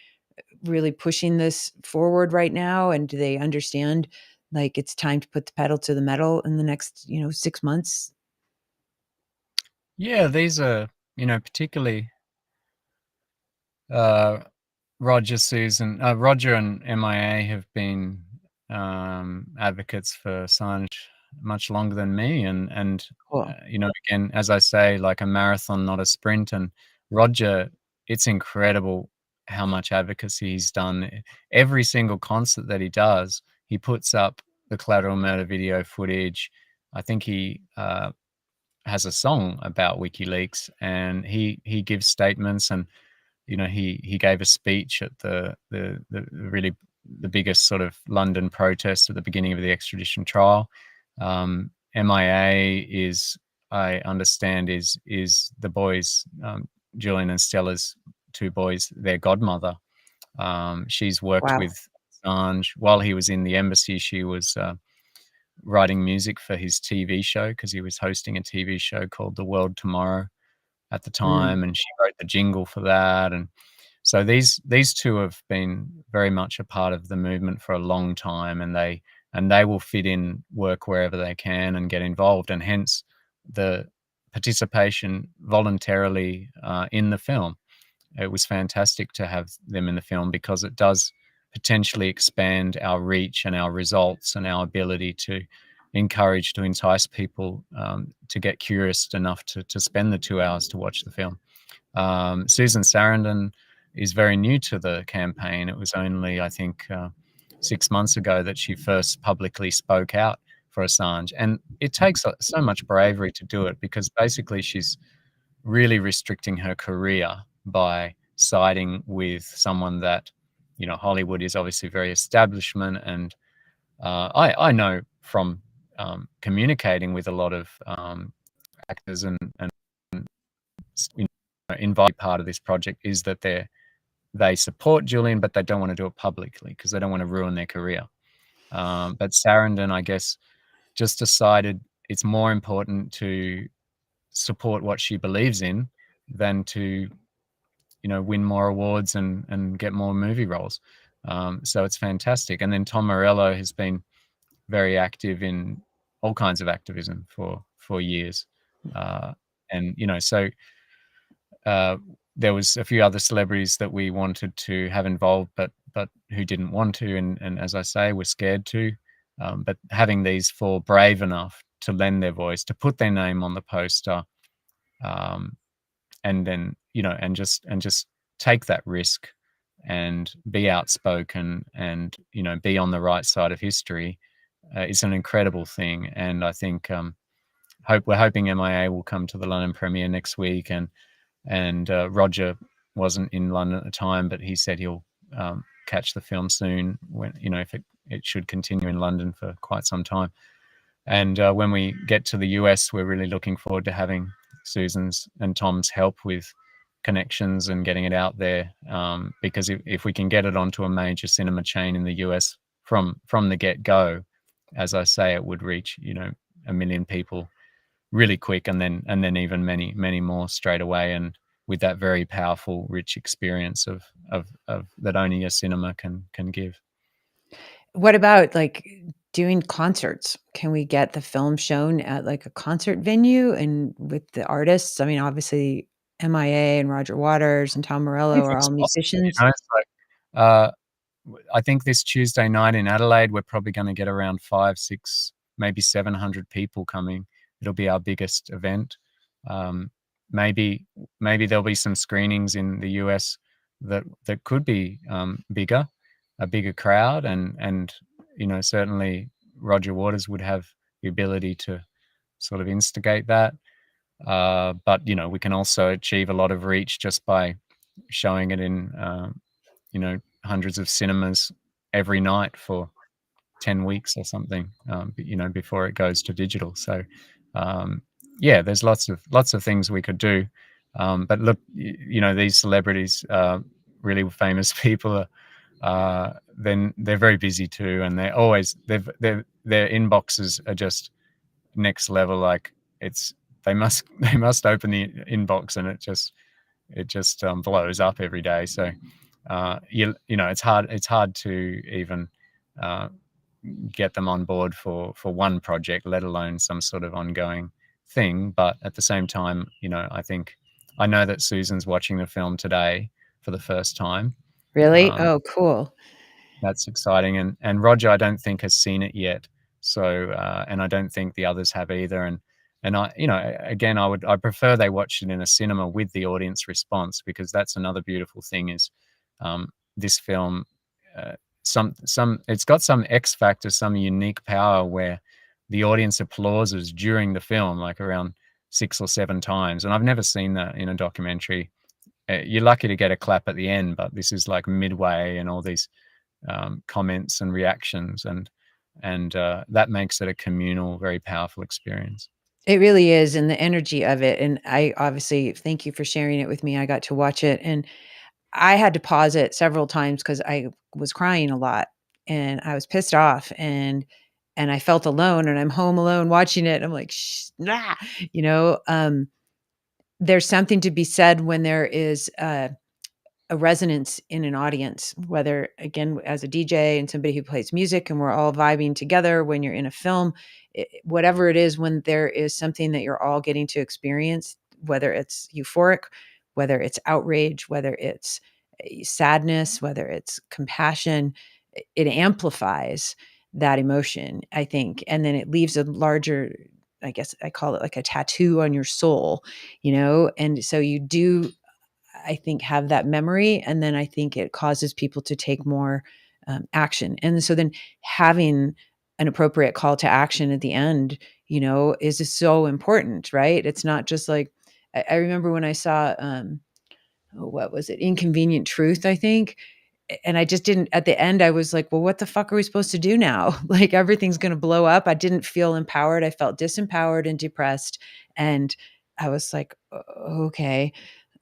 really pushing this forward right now? And do they understand like it's time to put the pedal to the metal in the next, 6 months? Yeah, these are, particularly uh, Roger and MIA have been advocates for Assange much longer than me, and Cool. again, as I say, like a marathon, not a sprint. And Roger, it's incredible how much advocacy he's done. Every single concert that he does, he puts up the collateral murder video footage. I think he has a song about WikiLeaks, and he gives statements. And he gave a speech at the really the biggest sort of London protest at the beginning of the extradition trial. MIA is, I understand, is the boys, Julian and Stella's two boys, their godmother. She's worked Wow. with Assange while he was in the embassy. She was writing music for his TV show because he was hosting a TV show called The World Tomorrow at the Mm. time, and she wrote the jingle for that. And so these two have been very much a part of the movement for a long time, and they will fit in work wherever they can and get involved, and hence the participation voluntarily in the film. It was fantastic to have them in the film because it does potentially expand our reach and our results and our ability to encourage, to entice people to get curious enough to spend the 2 hours to watch the film. Susan Sarandon is very new to the campaign. It was only, I think, 6 months ago that she first publicly spoke out Assange. And it takes so much bravery to do it, because basically she's really restricting her career by siding with someone that, Hollywood is obviously very establishment. And I know from communicating with a lot of actors and involved part of this project, is that they support Julian, but they don't want to do it publicly because they don't want to ruin their career. But Sarandon, I guess, just decided it's more important to support what she believes in than to, win more awards and get more movie roles. So it's fantastic. And then Tom Morello has been very active in all kinds of activism for years. And, so there was a few other celebrities that we wanted to have involved, but who didn't want to, and as I say, were scared to. But having these four brave enough to lend their voice, to put their name on the poster, and then and just take that risk and be outspoken and be on the right side of history, is an incredible thing. And I think we're hoping MIA will come to the London premiere next week, and Roger wasn't in London at the time, but he said he'll catch the film soon, when if it should continue in London for quite some time. And when we get to the US, we're really looking forward to having Susan's and Tom's help with connections and getting it out there, because if we can get it onto a major cinema chain in the US from the get-go, as I say, it would reach 1 million people really quick, and then even many, many more straight away, and with that very powerful, rich experience of that only a cinema can give. What about like doing concerts? Can we get the film shown at like a concert venue and with the artists? I mean, obviously MIA and Roger Waters and Tom Morello are Anything's all possible, musicians. It's like, uh, I think this Tuesday night in Adelaide, we're probably going to get around 5, 6, maybe 700 people coming. It'll be our biggest event. Um, maybe there'll be some screenings in the US that could be bigger, a bigger crowd, and certainly Roger Waters would have the ability to sort of instigate that. But we can also achieve a lot of reach just by showing it in hundreds of cinemas every night for 10 weeks or something, before it goes to digital. So, yeah, there's lots of things we could do. But look, these celebrities, really famous people, then they're very busy too, and they're always their inboxes are just next level. Like they must open the inbox, and it just blows up every day. So it's hard to even get them on board for one project, let alone some sort of ongoing thing. But at the same time, I know that Susan's watching the film today for the first time. Really? Um, Oh, cool. that's exciting. And Roger, I don't think, has seen it yet. So, and I don't think the others have either. And I, again, I prefer they watch it in a cinema with the audience response, because that's another beautiful thing is, this film, it's got some X factor, some unique power where the audience applauses during the film, like around 6 or 7 times. And I've never seen that in a documentary. You're lucky to get a clap at the end, but this is like midway, and all these comments and reactions, and that makes it a communal, very powerful experience. It really is, and the energy of it, and I obviously thank you for sharing it with me. I got to watch it, and I had to pause it several times because I was crying a lot, and I was pissed off, and I felt alone, and I'm home alone watching it. I'm like, "Shh, nah," you know. There's something to be said when there is a resonance in an audience, whether again as a DJ and somebody who plays music, and we're all vibing together. When you're in a film, whatever it is, when there is something that you're all getting to experience, whether it's euphoric, whether it's outrage, whether it's sadness, whether it's compassion, it amplifies that emotion, I think, and then it leaves a larger, I guess I call it like a tattoo on your soul, and so you do, I think, have that memory, and then I think it causes people to take more action. And so then having an appropriate call to action at the end, is so important, right? It's not just like I remember when I saw what was it? Inconvenient Truth, I think. And I just didn't at the end I was like, well, what the fuck are we supposed to do now? Like everything's going to blow up. I didn't feel empowered. I felt disempowered and depressed. And I was like, okay.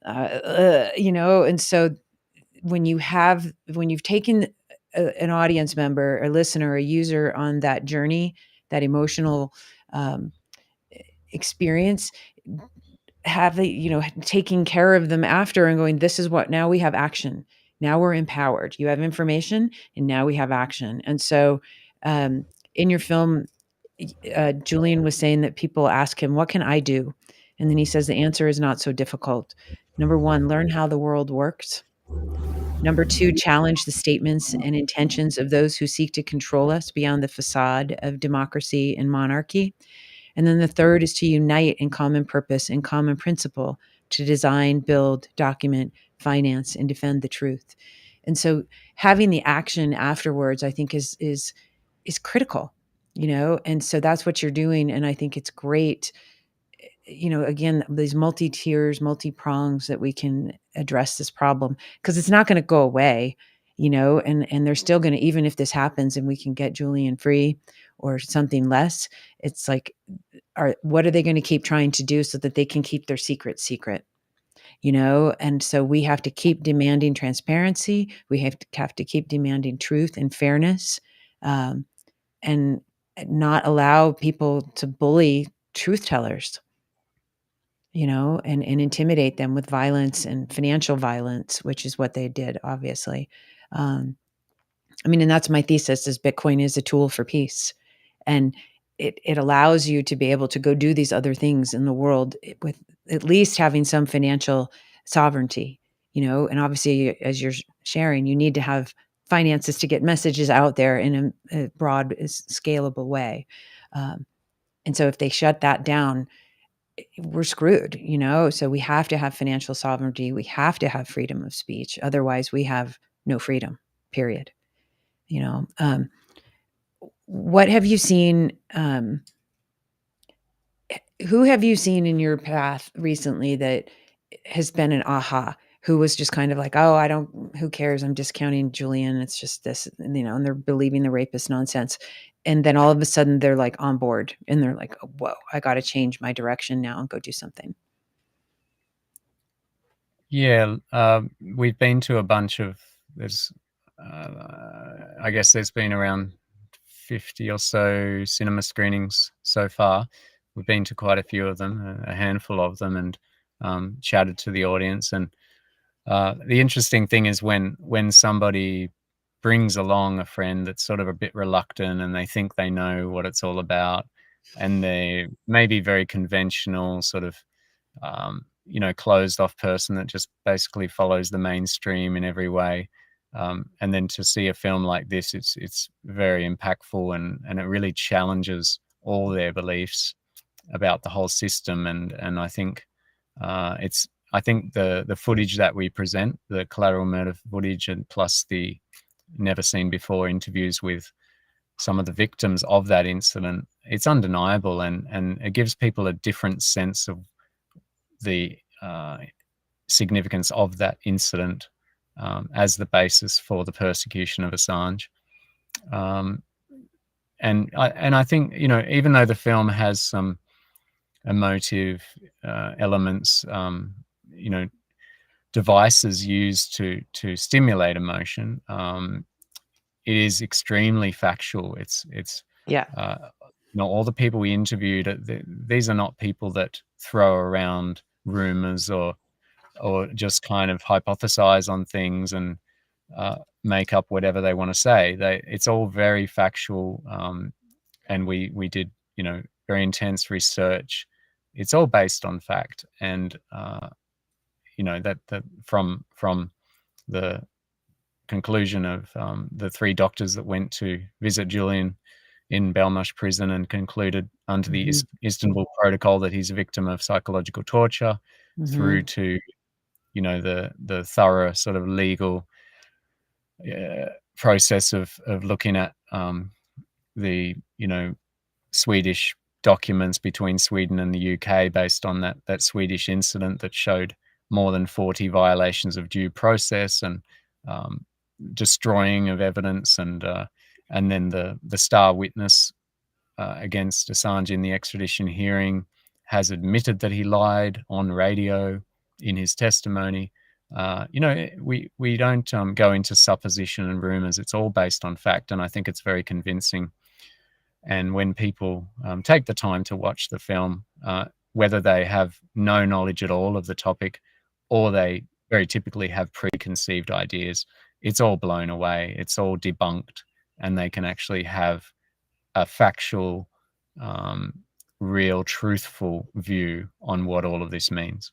And so when you've taken an audience member, a listener, a user on that journey, that emotional um, experience, taking care of them after and going, this is what, now we have action. Now we're empowered. You have information and now we have action. And so um, in your film, Julian was saying that people ask him, what can I do? And then he says, the answer is not so difficult. Number one, learn how the world works. Number two, challenge the statements and intentions of those who seek to control us beyond the facade of democracy and monarchy. And then the third is to unite in common purpose and common principle to design, build, document, finance, and defend the truth. And so having the action afterwards, I think is critical, and so that's what you're doing. And I think it's great, again, these multi-tiers, multi-prongs that we can address this problem, because it's not going to go away, and they're still going to, even if this happens and we can get Julian free or something less, it's like, what are they going to keep trying to do so that they can keep their secret? And so we have to keep demanding transparency. We have to keep demanding truth and fairness, um, and not allow people to bully truth tellers, and intimidate them with violence and financial violence, which is what they did, obviously. Um, I mean, and that's my thesis: is Bitcoin is a tool for peace, and it allows you to be able to go do these other things in the world with at least having some financial sovereignty, and obviously, as you're sharing, you need to have finances to get messages out there in a broad, scalable way. Um, and so if they shut that down, we're screwed, so we have to have financial sovereignty. We have to have freedom of speech. Otherwise, we have no freedom, period. You know, what have you seen? Who have you seen in your path recently that has been an aha? Who was just kind of like, oh, I don't, who cares? I'm discounting Julian. It's just this, and they're believing the rapist nonsense. And then all of a sudden they're like on board and they're like, oh, whoa, I got to change my direction now and go do something. Yeah, we've been to a bunch of, I guess there's been around 50 or so cinema screenings so far. We've been to quite a few of them, a handful of them, and chatted to the audience. And the interesting thing is when somebody brings along a friend that's sort of a bit reluctant and they think they know what it's all about, and they may be very conventional, sort of closed off person that just basically follows the mainstream in every way. And then to see a film like this, it's very impactful, and it really challenges all their beliefs about the whole system. And I think I think the footage that we present, the collateral murder footage, and plus the never seen before interviews with some of the victims of that incident, it's undeniable, and it gives people a different sense of the significance of that incident as the basis for the persecution of Assange. And I think, even though the film has some emotive elements, devices used to stimulate emotion, it is extremely factual. It's Yeah. all the people we interviewed, these are not people that throw around rumors or just kind of hypothesize on things and make up whatever they want to say. It's all very factual, and we did very intense research. It's all based on fact, and that from the conclusion of the three doctors that went to visit Julian in Belmarsh prison and concluded under the Hmm. Istanbul Protocol that he's a victim of psychological torture, Hmm. through to the thorough sort of legal process of looking at the Swedish documents between Sweden and the UK based on that Swedish incident that showed more than 40 violations of due process and um, destroying of evidence, and then the star witness against Assange in the extradition hearing has admitted that he lied on radio in his testimony. We don't go into supposition and rumors. It's all based on fact, and I think it's very convincing. And when people take the time to watch the film, whether they have no knowledge at all of the topic or they very typically have preconceived ideas, it's all blown away. It's all debunked, and they can actually have a factual, um, real, truthful view on what all of this means.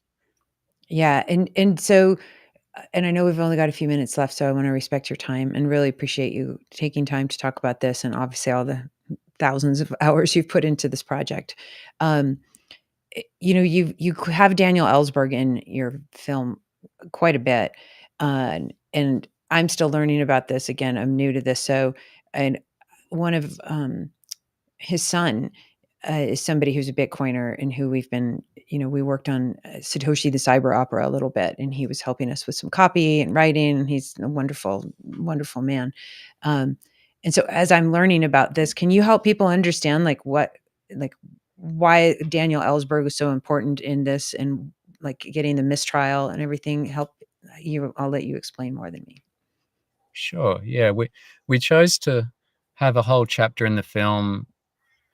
Yeah, and so and I know we've only got a few minutes left, so I wanna respect your time and really appreciate you taking time to talk about this and obviously all the thousands of hours you've put into this project. Um, you have Daniel Ellsberg in your film quite a bit, and I'm still learning about this. Again, I'm new to this, so and one of, his son, is somebody who's a Bitcoiner and who we've been we worked on, Satoshi the Cyber Opera a little bit, and he was helping us with some copy and writing, and he's a wonderful, wonderful man. Um, and so as I'm learning about this, can you help people understand, like, why Daniel Ellsberg was so important in this and, like, getting the mistrial and everything? I'll let you explain more than me. Sure, yeah, we chose to have a whole chapter in the film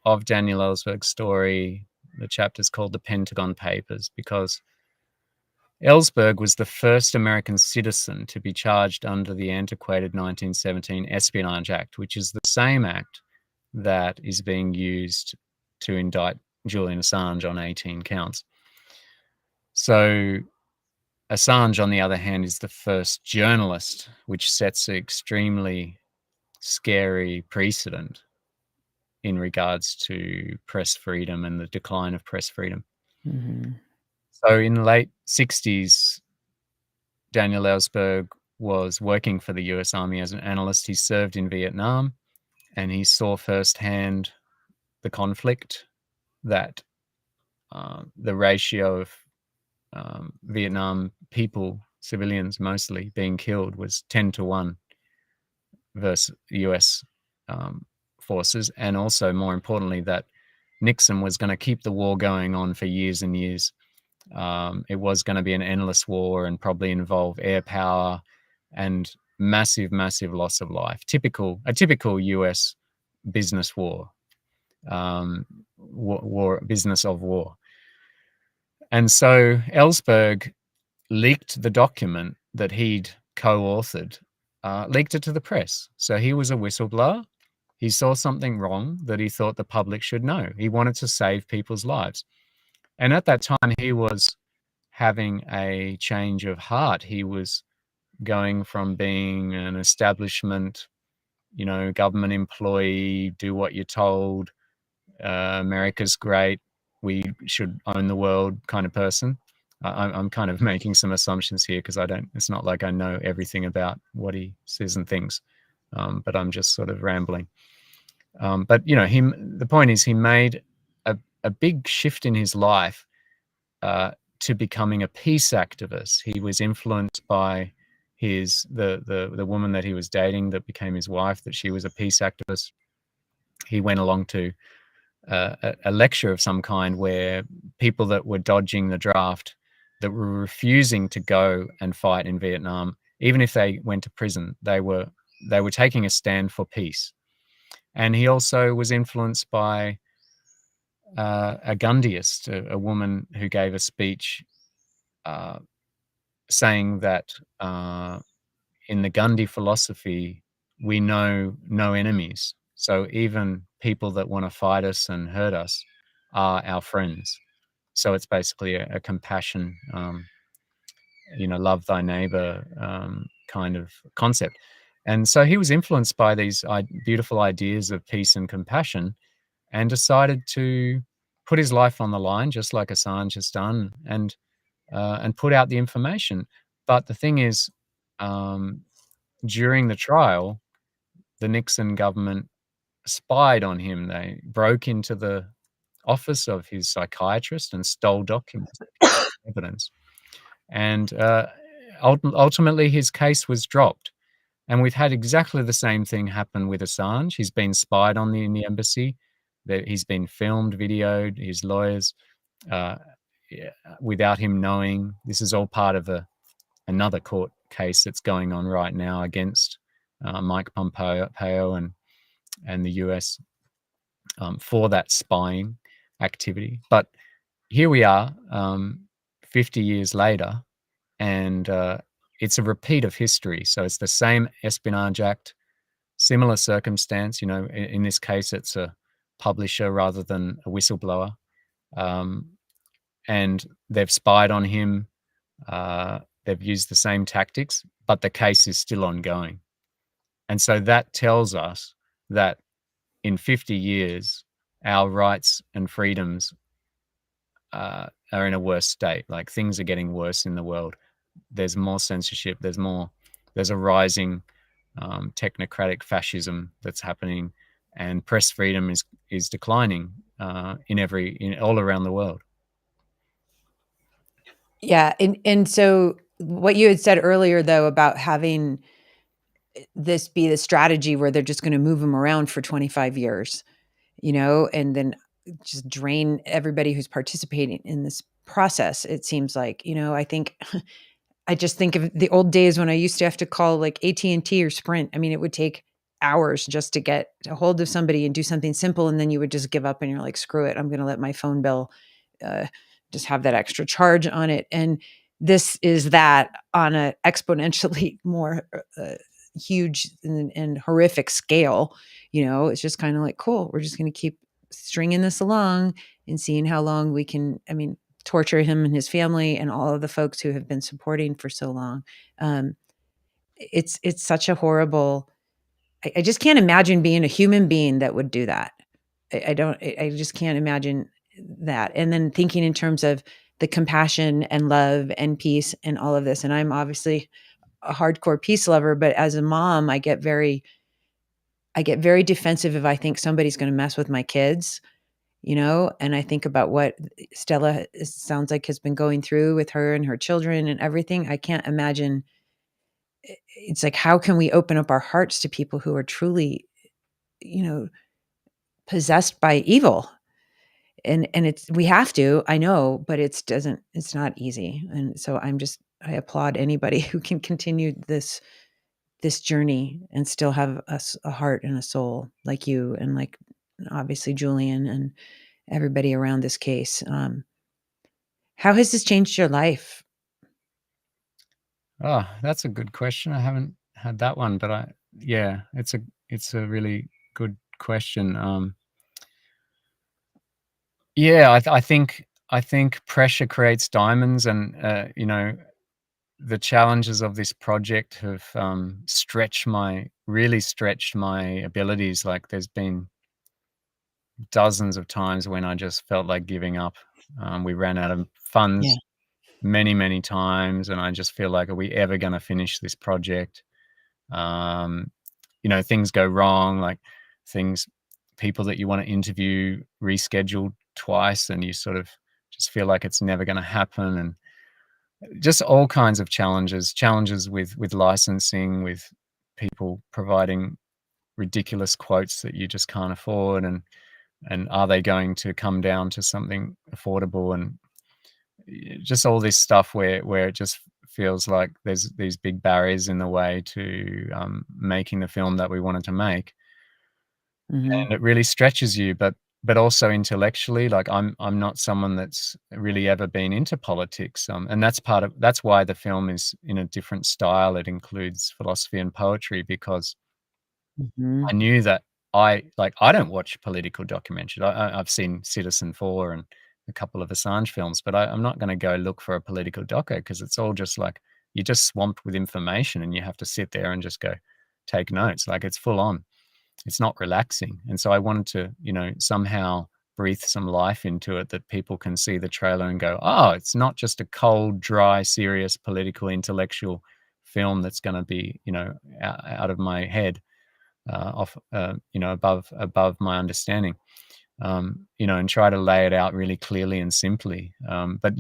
of Daniel Ellsberg's story. The chapter's called The Pentagon Papers because Ellsberg was the first American citizen to be charged under the antiquated 1917 Espionage Act, which is the same act that is being used to indict Julian Assange on 18 counts. So Assange, on the other hand, is the first journalist, which sets an extremely scary precedent in regards to press freedom and the decline of press freedom. Mhm. So in the late 60s, Daniel Ellsberg was working for the US Army as an analyst. He served in Vietnam, and he saw firsthand the conflict, that the ratio of Vietnam people, civilians mostly, being killed was 10-1 versus US forces. And also, more importantly, that Nixon was going to keep the war going on for years and years. It was going to be an endless war and probably involve air power and massive, massive loss of life. A typical US business war, business of war. And so Ellsberg leaked the document that he'd co-authored, leaked it to the press. So he was a whistleblower. He saw something wrong that he thought the public should know. He wanted to save people's lives. And at that time, he was having a change of heart. He was going from being an establishment, government employee, do what you're told, America's great, we should own the world kind of person. I'm kind of making some assumptions here because it's not like I know everything about what he says and thinks, but I'm just sort of rambling. But the point is, he made a big shift in his life to becoming a peace activist. He was influenced by the woman that he was dating that became his wife, that she was a peace activist. He went along to a lecture of some kind where people that were dodging the draft, that were refusing to go and fight in Vietnam, even if they went to prison, they were taking a stand for peace. And he also was influenced by a Gandhiist, a woman who gave a speech saying that in the Gandhi philosophy, we know no enemies. So even people that want to fight us and hurt us are our friends. So it's basically a compassion, love thy neighbor kind of concept. And so he was influenced by these beautiful ideas of peace and compassion, and decided to put his life on the line, just like Assange has done, and put out the information. But the thing is, during the trial, the Nixon government spied on him. They broke into the office of his psychiatrist and stole documents, evidence. And ultimately, his case was dropped. And we've had exactly the same thing happen with Assange. He's been spied on in the embassy. He's been filmed, videoed, his lawyers, uh, yeah, without him knowing. This is all part of another court case that's going on right now against Mike Pompeo and the US for that spying activity. But here we are, 50 years later, and it's a repeat of history. So it's the same Espionage Act, similar circumstance. In this case, it's a publisher rather than a whistleblower, um, and they've spied on him. They've used the same tactics, but the case is still ongoing. And so that tells us that in 50 years, our rights and freedoms are in a worse state. Like, things are getting worse in the world. There's more censorship. There's a rising technocratic fascism that's happening, and press freedom is declining in all around the world. Yeah, and so what you had said earlier, though, about having this be the strategy where they're just going to move them around for 25 years, and then just drain everybody who's participating in this process. It seems like, I think I just think of the old days when I used to have to call like AT&T or Sprint. I mean, it would take hours just to get a hold of somebody and do something simple. And then you would just give up and you're like, screw it. I'm going to let my phone bill uh, just have that extra charge on it. And this is that on a exponentially more huge and horrific scale. It's just kind of like, cool, we're just going to keep stringing this along and seeing how long we can, torture him and his family and all of the folks who have been supporting for so long. It's such a horrible. I just can't imagine being a human being that would do that. I don't. I just can't imagine that. And then thinking in terms of the compassion and love and peace and all of this. And I'm obviously a hardcore peace lover, but as a mom, I get very defensive if I think somebody's going to mess with my kids. And I think about what Stella sounds like has been going through with her and her children and everything. I can't imagine. It's like, how can we open up our hearts to people who are truly, you know, possessed by evil? And we have to, I know, but it's not easy. And so I applaud anybody who can continue this journey and still have a heart and a soul like you and like obviously Julian and everybody around this case. How has this changed your life? Oh, that's a good question. I haven't had that one, but yeah, it's a really good question. Yeah, I think pressure creates diamonds, and the challenges of this project have really stretched my abilities. Like, there's been dozens of times when I just felt like giving up. We ran out of Yeah. funds many, many times, and I just feel like, are we ever going to finish this project? Um, things go wrong, like things, people that you want to interview rescheduled twice, and you sort of just feel like it's never going to happen, and just all kinds of challenges with licensing, with people providing ridiculous quotes that you just can't afford, and are they going to come down to something affordable, and just all this stuff where it just feels like there's these big barriers in the way to making the film that we wanted to make, Mhm. and it really stretches you. But also intellectually, like, I'm not someone that's really ever been into politics, and that's why the film is in a different style. It includes philosophy and poetry, because I Mhm. knew that I don't watch political documentaries. I've seen Citizen4 and a couple of Assange films, but I'm not gonna go look for a political doco, because it's all just like, you're just swamped with information and you have to sit there and just go take notes. Like, it's full on. It's not relaxing. And so I wanted to, somehow breathe some life into it, that people can see the trailer and go, "Oh, it's not just a cold, dry, serious, political, intellectual film that's gonna be, out of my head." above my understanding. And try to lay it out really clearly and simply. But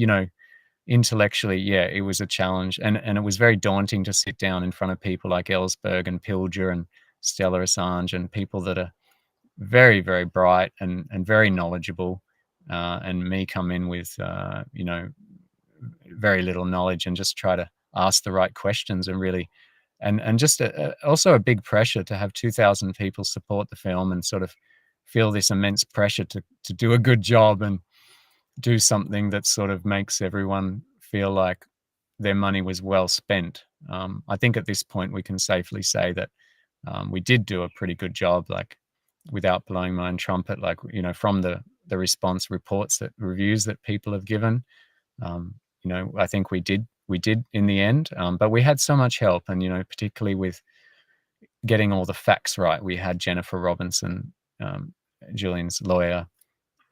intellectually, yeah, it was a challenge, and it was very daunting to sit down in front of people like Ellsberg and Pilger and Stella Assange and people that are very, very bright and very knowledgeable, and me come in with very little knowledge and just try to ask the right questions and really and just also a big pressure to have 2,000 people support the film and sort of feel this immense pressure to do a good job and do something that sort of makes everyone feel like their money was well spent. I think at this point we can safely say that we did do a pretty good job, like without blowing my own trumpet, like, from the response reports that reviews that people have given. I think we did in the end, but we had so much help, and particularly with getting all the facts right. We had Jennifer Robinson, Julian's lawyer,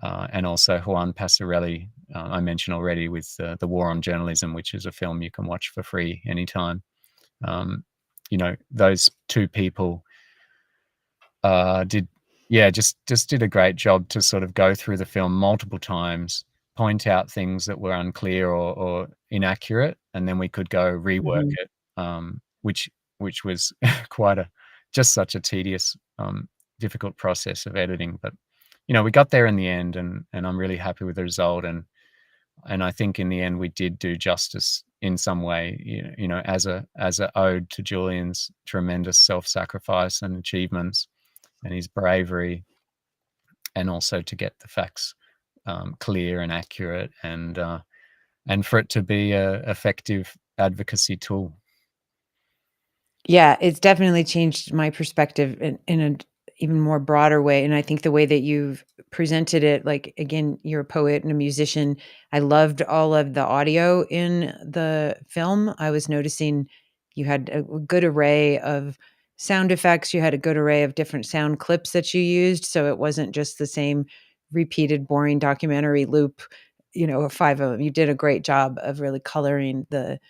and also Juan Passarelli, I mentioned already, with The War on Journalism, which is a film you can watch for free anytime. Those two people just did a great job to sort of go through the film multiple times, point out things that were unclear or inaccurate, and then we could go rework Mhm. it, which was just such a tedious, difficult process of editing. But we got there in the end, and I'm really happy with the result, and I think in the end we did do justice in some way, as a ode to Julian's tremendous self-sacrifice and achievements and his bravery, and also to get the facts clear and accurate, and for it to be a effective advocacy tool. Yeah, it's definitely changed my perspective in an even more broader way, and I think the way that you've presented it, like, again, you're a poet and a musician. I loved all of the audio in the film. I was noticing you had a good array of sound effects, you had a good array of different sound clips that you used, so it wasn't just the same repeated boring documentary loop, 5 of them. You did a great job of really coloring the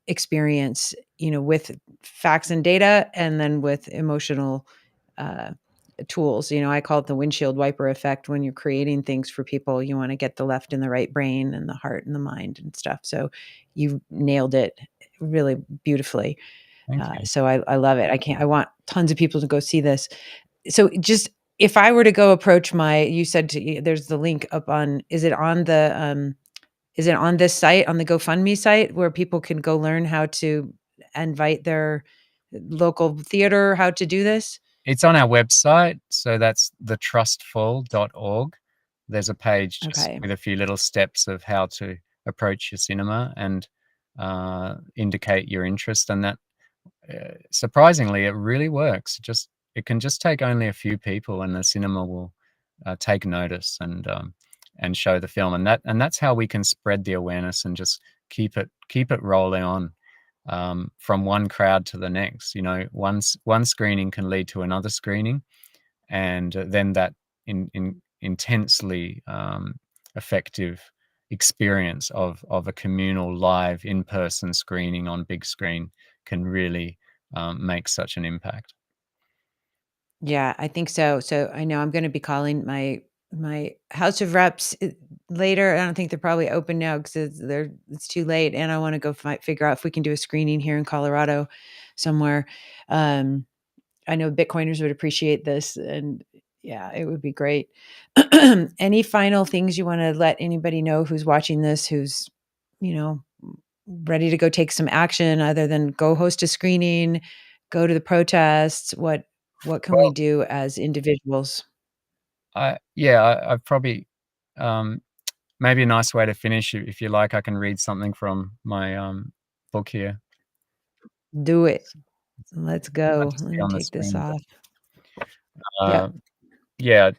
experience, with facts and data, and then with emotional uh, tools. I call it the windshield wiper effect. When you're creating things for people, you want to get the left and the right brain and the heart and the mind and stuff. So you nailed it really beautifully. Thank you. So I love it. I want tons of people to go see this. So just, if I were to go approach you said there's the link up on, is it on this site, on the GoFundMe site, where people can go learn how to invite their local theater, how to do this? It's on our website, so that's thetrustfall.org. There's a page just Okay. with a few little steps of how to approach your cinema and indicate your interest, and that surprisingly, it really works. It can just take only a few people, and the cinema will take notice and show the film, and that's how we can spread the awareness and just keep it rolling on, from one crowd to the next. One screening can lead to another screening, and then that intensely effective experience of a communal live in-person screening on big screen can really make such an impact. Yeah, I think so. So I know I'm gonna be calling my House of Reps later. I don't think they're probably open now because it's too late, and I want to go figure out if we can do a screening here in Colorado somewhere. Um, I know Bitcoiners would appreciate this, and yeah, it would be great. Any final things you want to let anybody know who's watching this, who's, you know, ready to go take some action other than go host a screening, go to the protests? What can we Well, do as individuals? I probably, um, maybe a nice way to finish, if you like, I can read something from my book here. Do it. It's, it's, Let's it might go. just Let be me on the take this screen, but off. uh, Yep. yeah,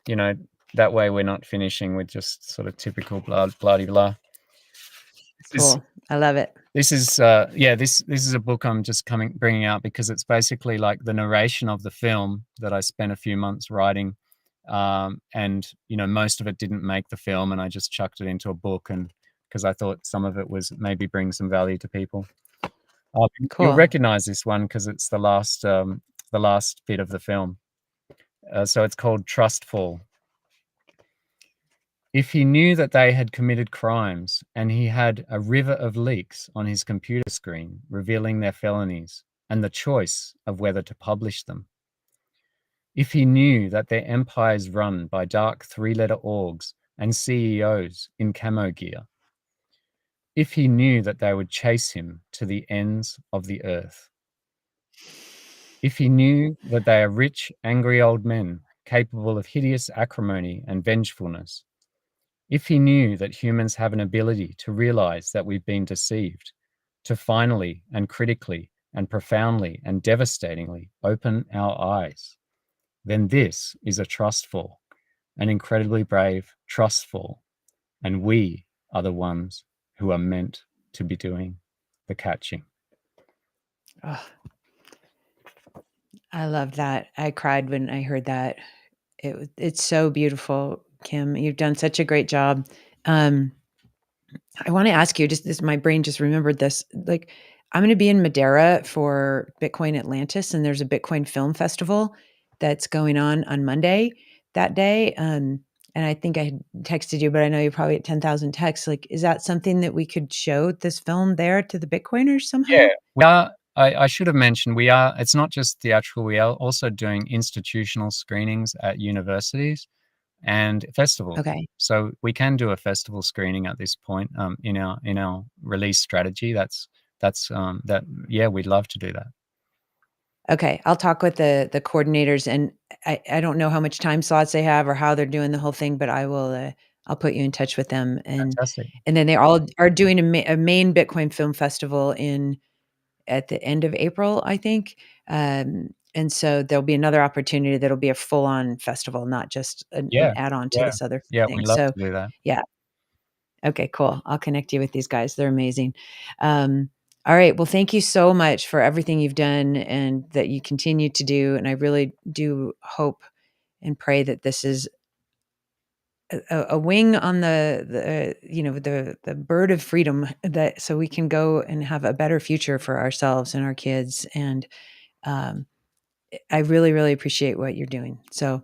that way we're not finishing with just sort of typical blah de blah. This is Cool. I love it. this is a book I'm just bringing out because it's basically like the narration of the film that I spent a few months writing, and most of it didn't make the film, and I just chucked it into a book, and because I thought some of it was maybe bring some value to people. You'll Cool. recognize this one because it's the last the last bit of the film. So it's called Trustfall. If he knew that they had committed crimes and he had a river of leaks on his computer screen revealing their felonies and the choice of whether to publish them. If he knew that their empire is run by dark three-letter orgs and CEOs in camo gear. If he knew that they would chase him to the ends of the earth. If he knew that they are rich, angry old men capable of hideous acrimony and vengefulness. If he knew that humans have an ability to realize that we've been deceived, to finally and critically and profoundly and devastatingly open our eyes, then this is a trustful, an incredibly brave trustful, and we are the ones who are meant to be doing the catching. Oh, I love that. I cried when I heard that. It's so beautiful, Kim. You've done such a great job. I want to ask you, just this, my brain just remembered this. Like, I'm going to be in Madeira for Bitcoin Atlantis, and there's a Bitcoin film festival that's going on Monday that day. And I think I had texted you, but I know you're probably at 10,000 texts. Like, is that something that we could show this film there to the Bitcoiners Yeah, somehow? we are. I should have mentioned we are. It's not just theatrical. We are also doing institutional screenings at universities and festivals. Okay. So we can do a festival screening at this point in our release strategy. That. Yeah, we'd love to do that. Okay, I'll talk with the coordinators, and I don't know how much time slots they have or how they're doing the whole thing, but I will, I'll put you in touch with them, Fantastic. and then they all are doing a main Bitcoin Film Festival in at the end of April, I think, and so there'll be another opportunity that'll be a full-on festival, not just an Yeah, add-on to yeah, this other yeah. thing, We'd love so, to do that. yeah. Okay, cool. I'll connect you with these guys. They're amazing. Um, all right. Well, thank you so much for everything you've done and that you continue to do. And I really do hope and pray that this is a wing on the bird of freedom, that so we can go and have a better future for ourselves and our kids. And um, I really, really appreciate what you're doing. So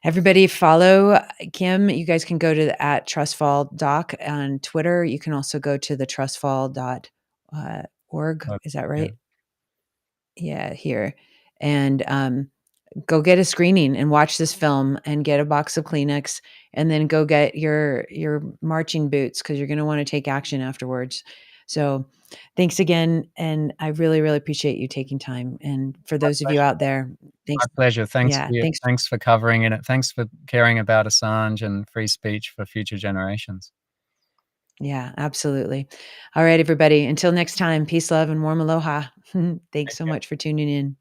everybody follow Kim. You guys can go to the at Trustfall Doc on Twitter. You can also go to the trustfall.org. Is that Yeah. right? Yeah, here. And go get a screening and watch this film and get a box of Kleenex, and then go get your marching boots because you're going to want to take action afterwards. So thanks again. And I really, really appreciate you taking time. And for My those of you pleasure. out there, My thanks. pleasure. Yeah, thanks. Thanks for covering it. Thanks for caring about Assange and free speech for future generations. Yeah, absolutely. All right, everybody. Until next time, peace, love, and warm aloha. Thanks Take so care. much for tuning in.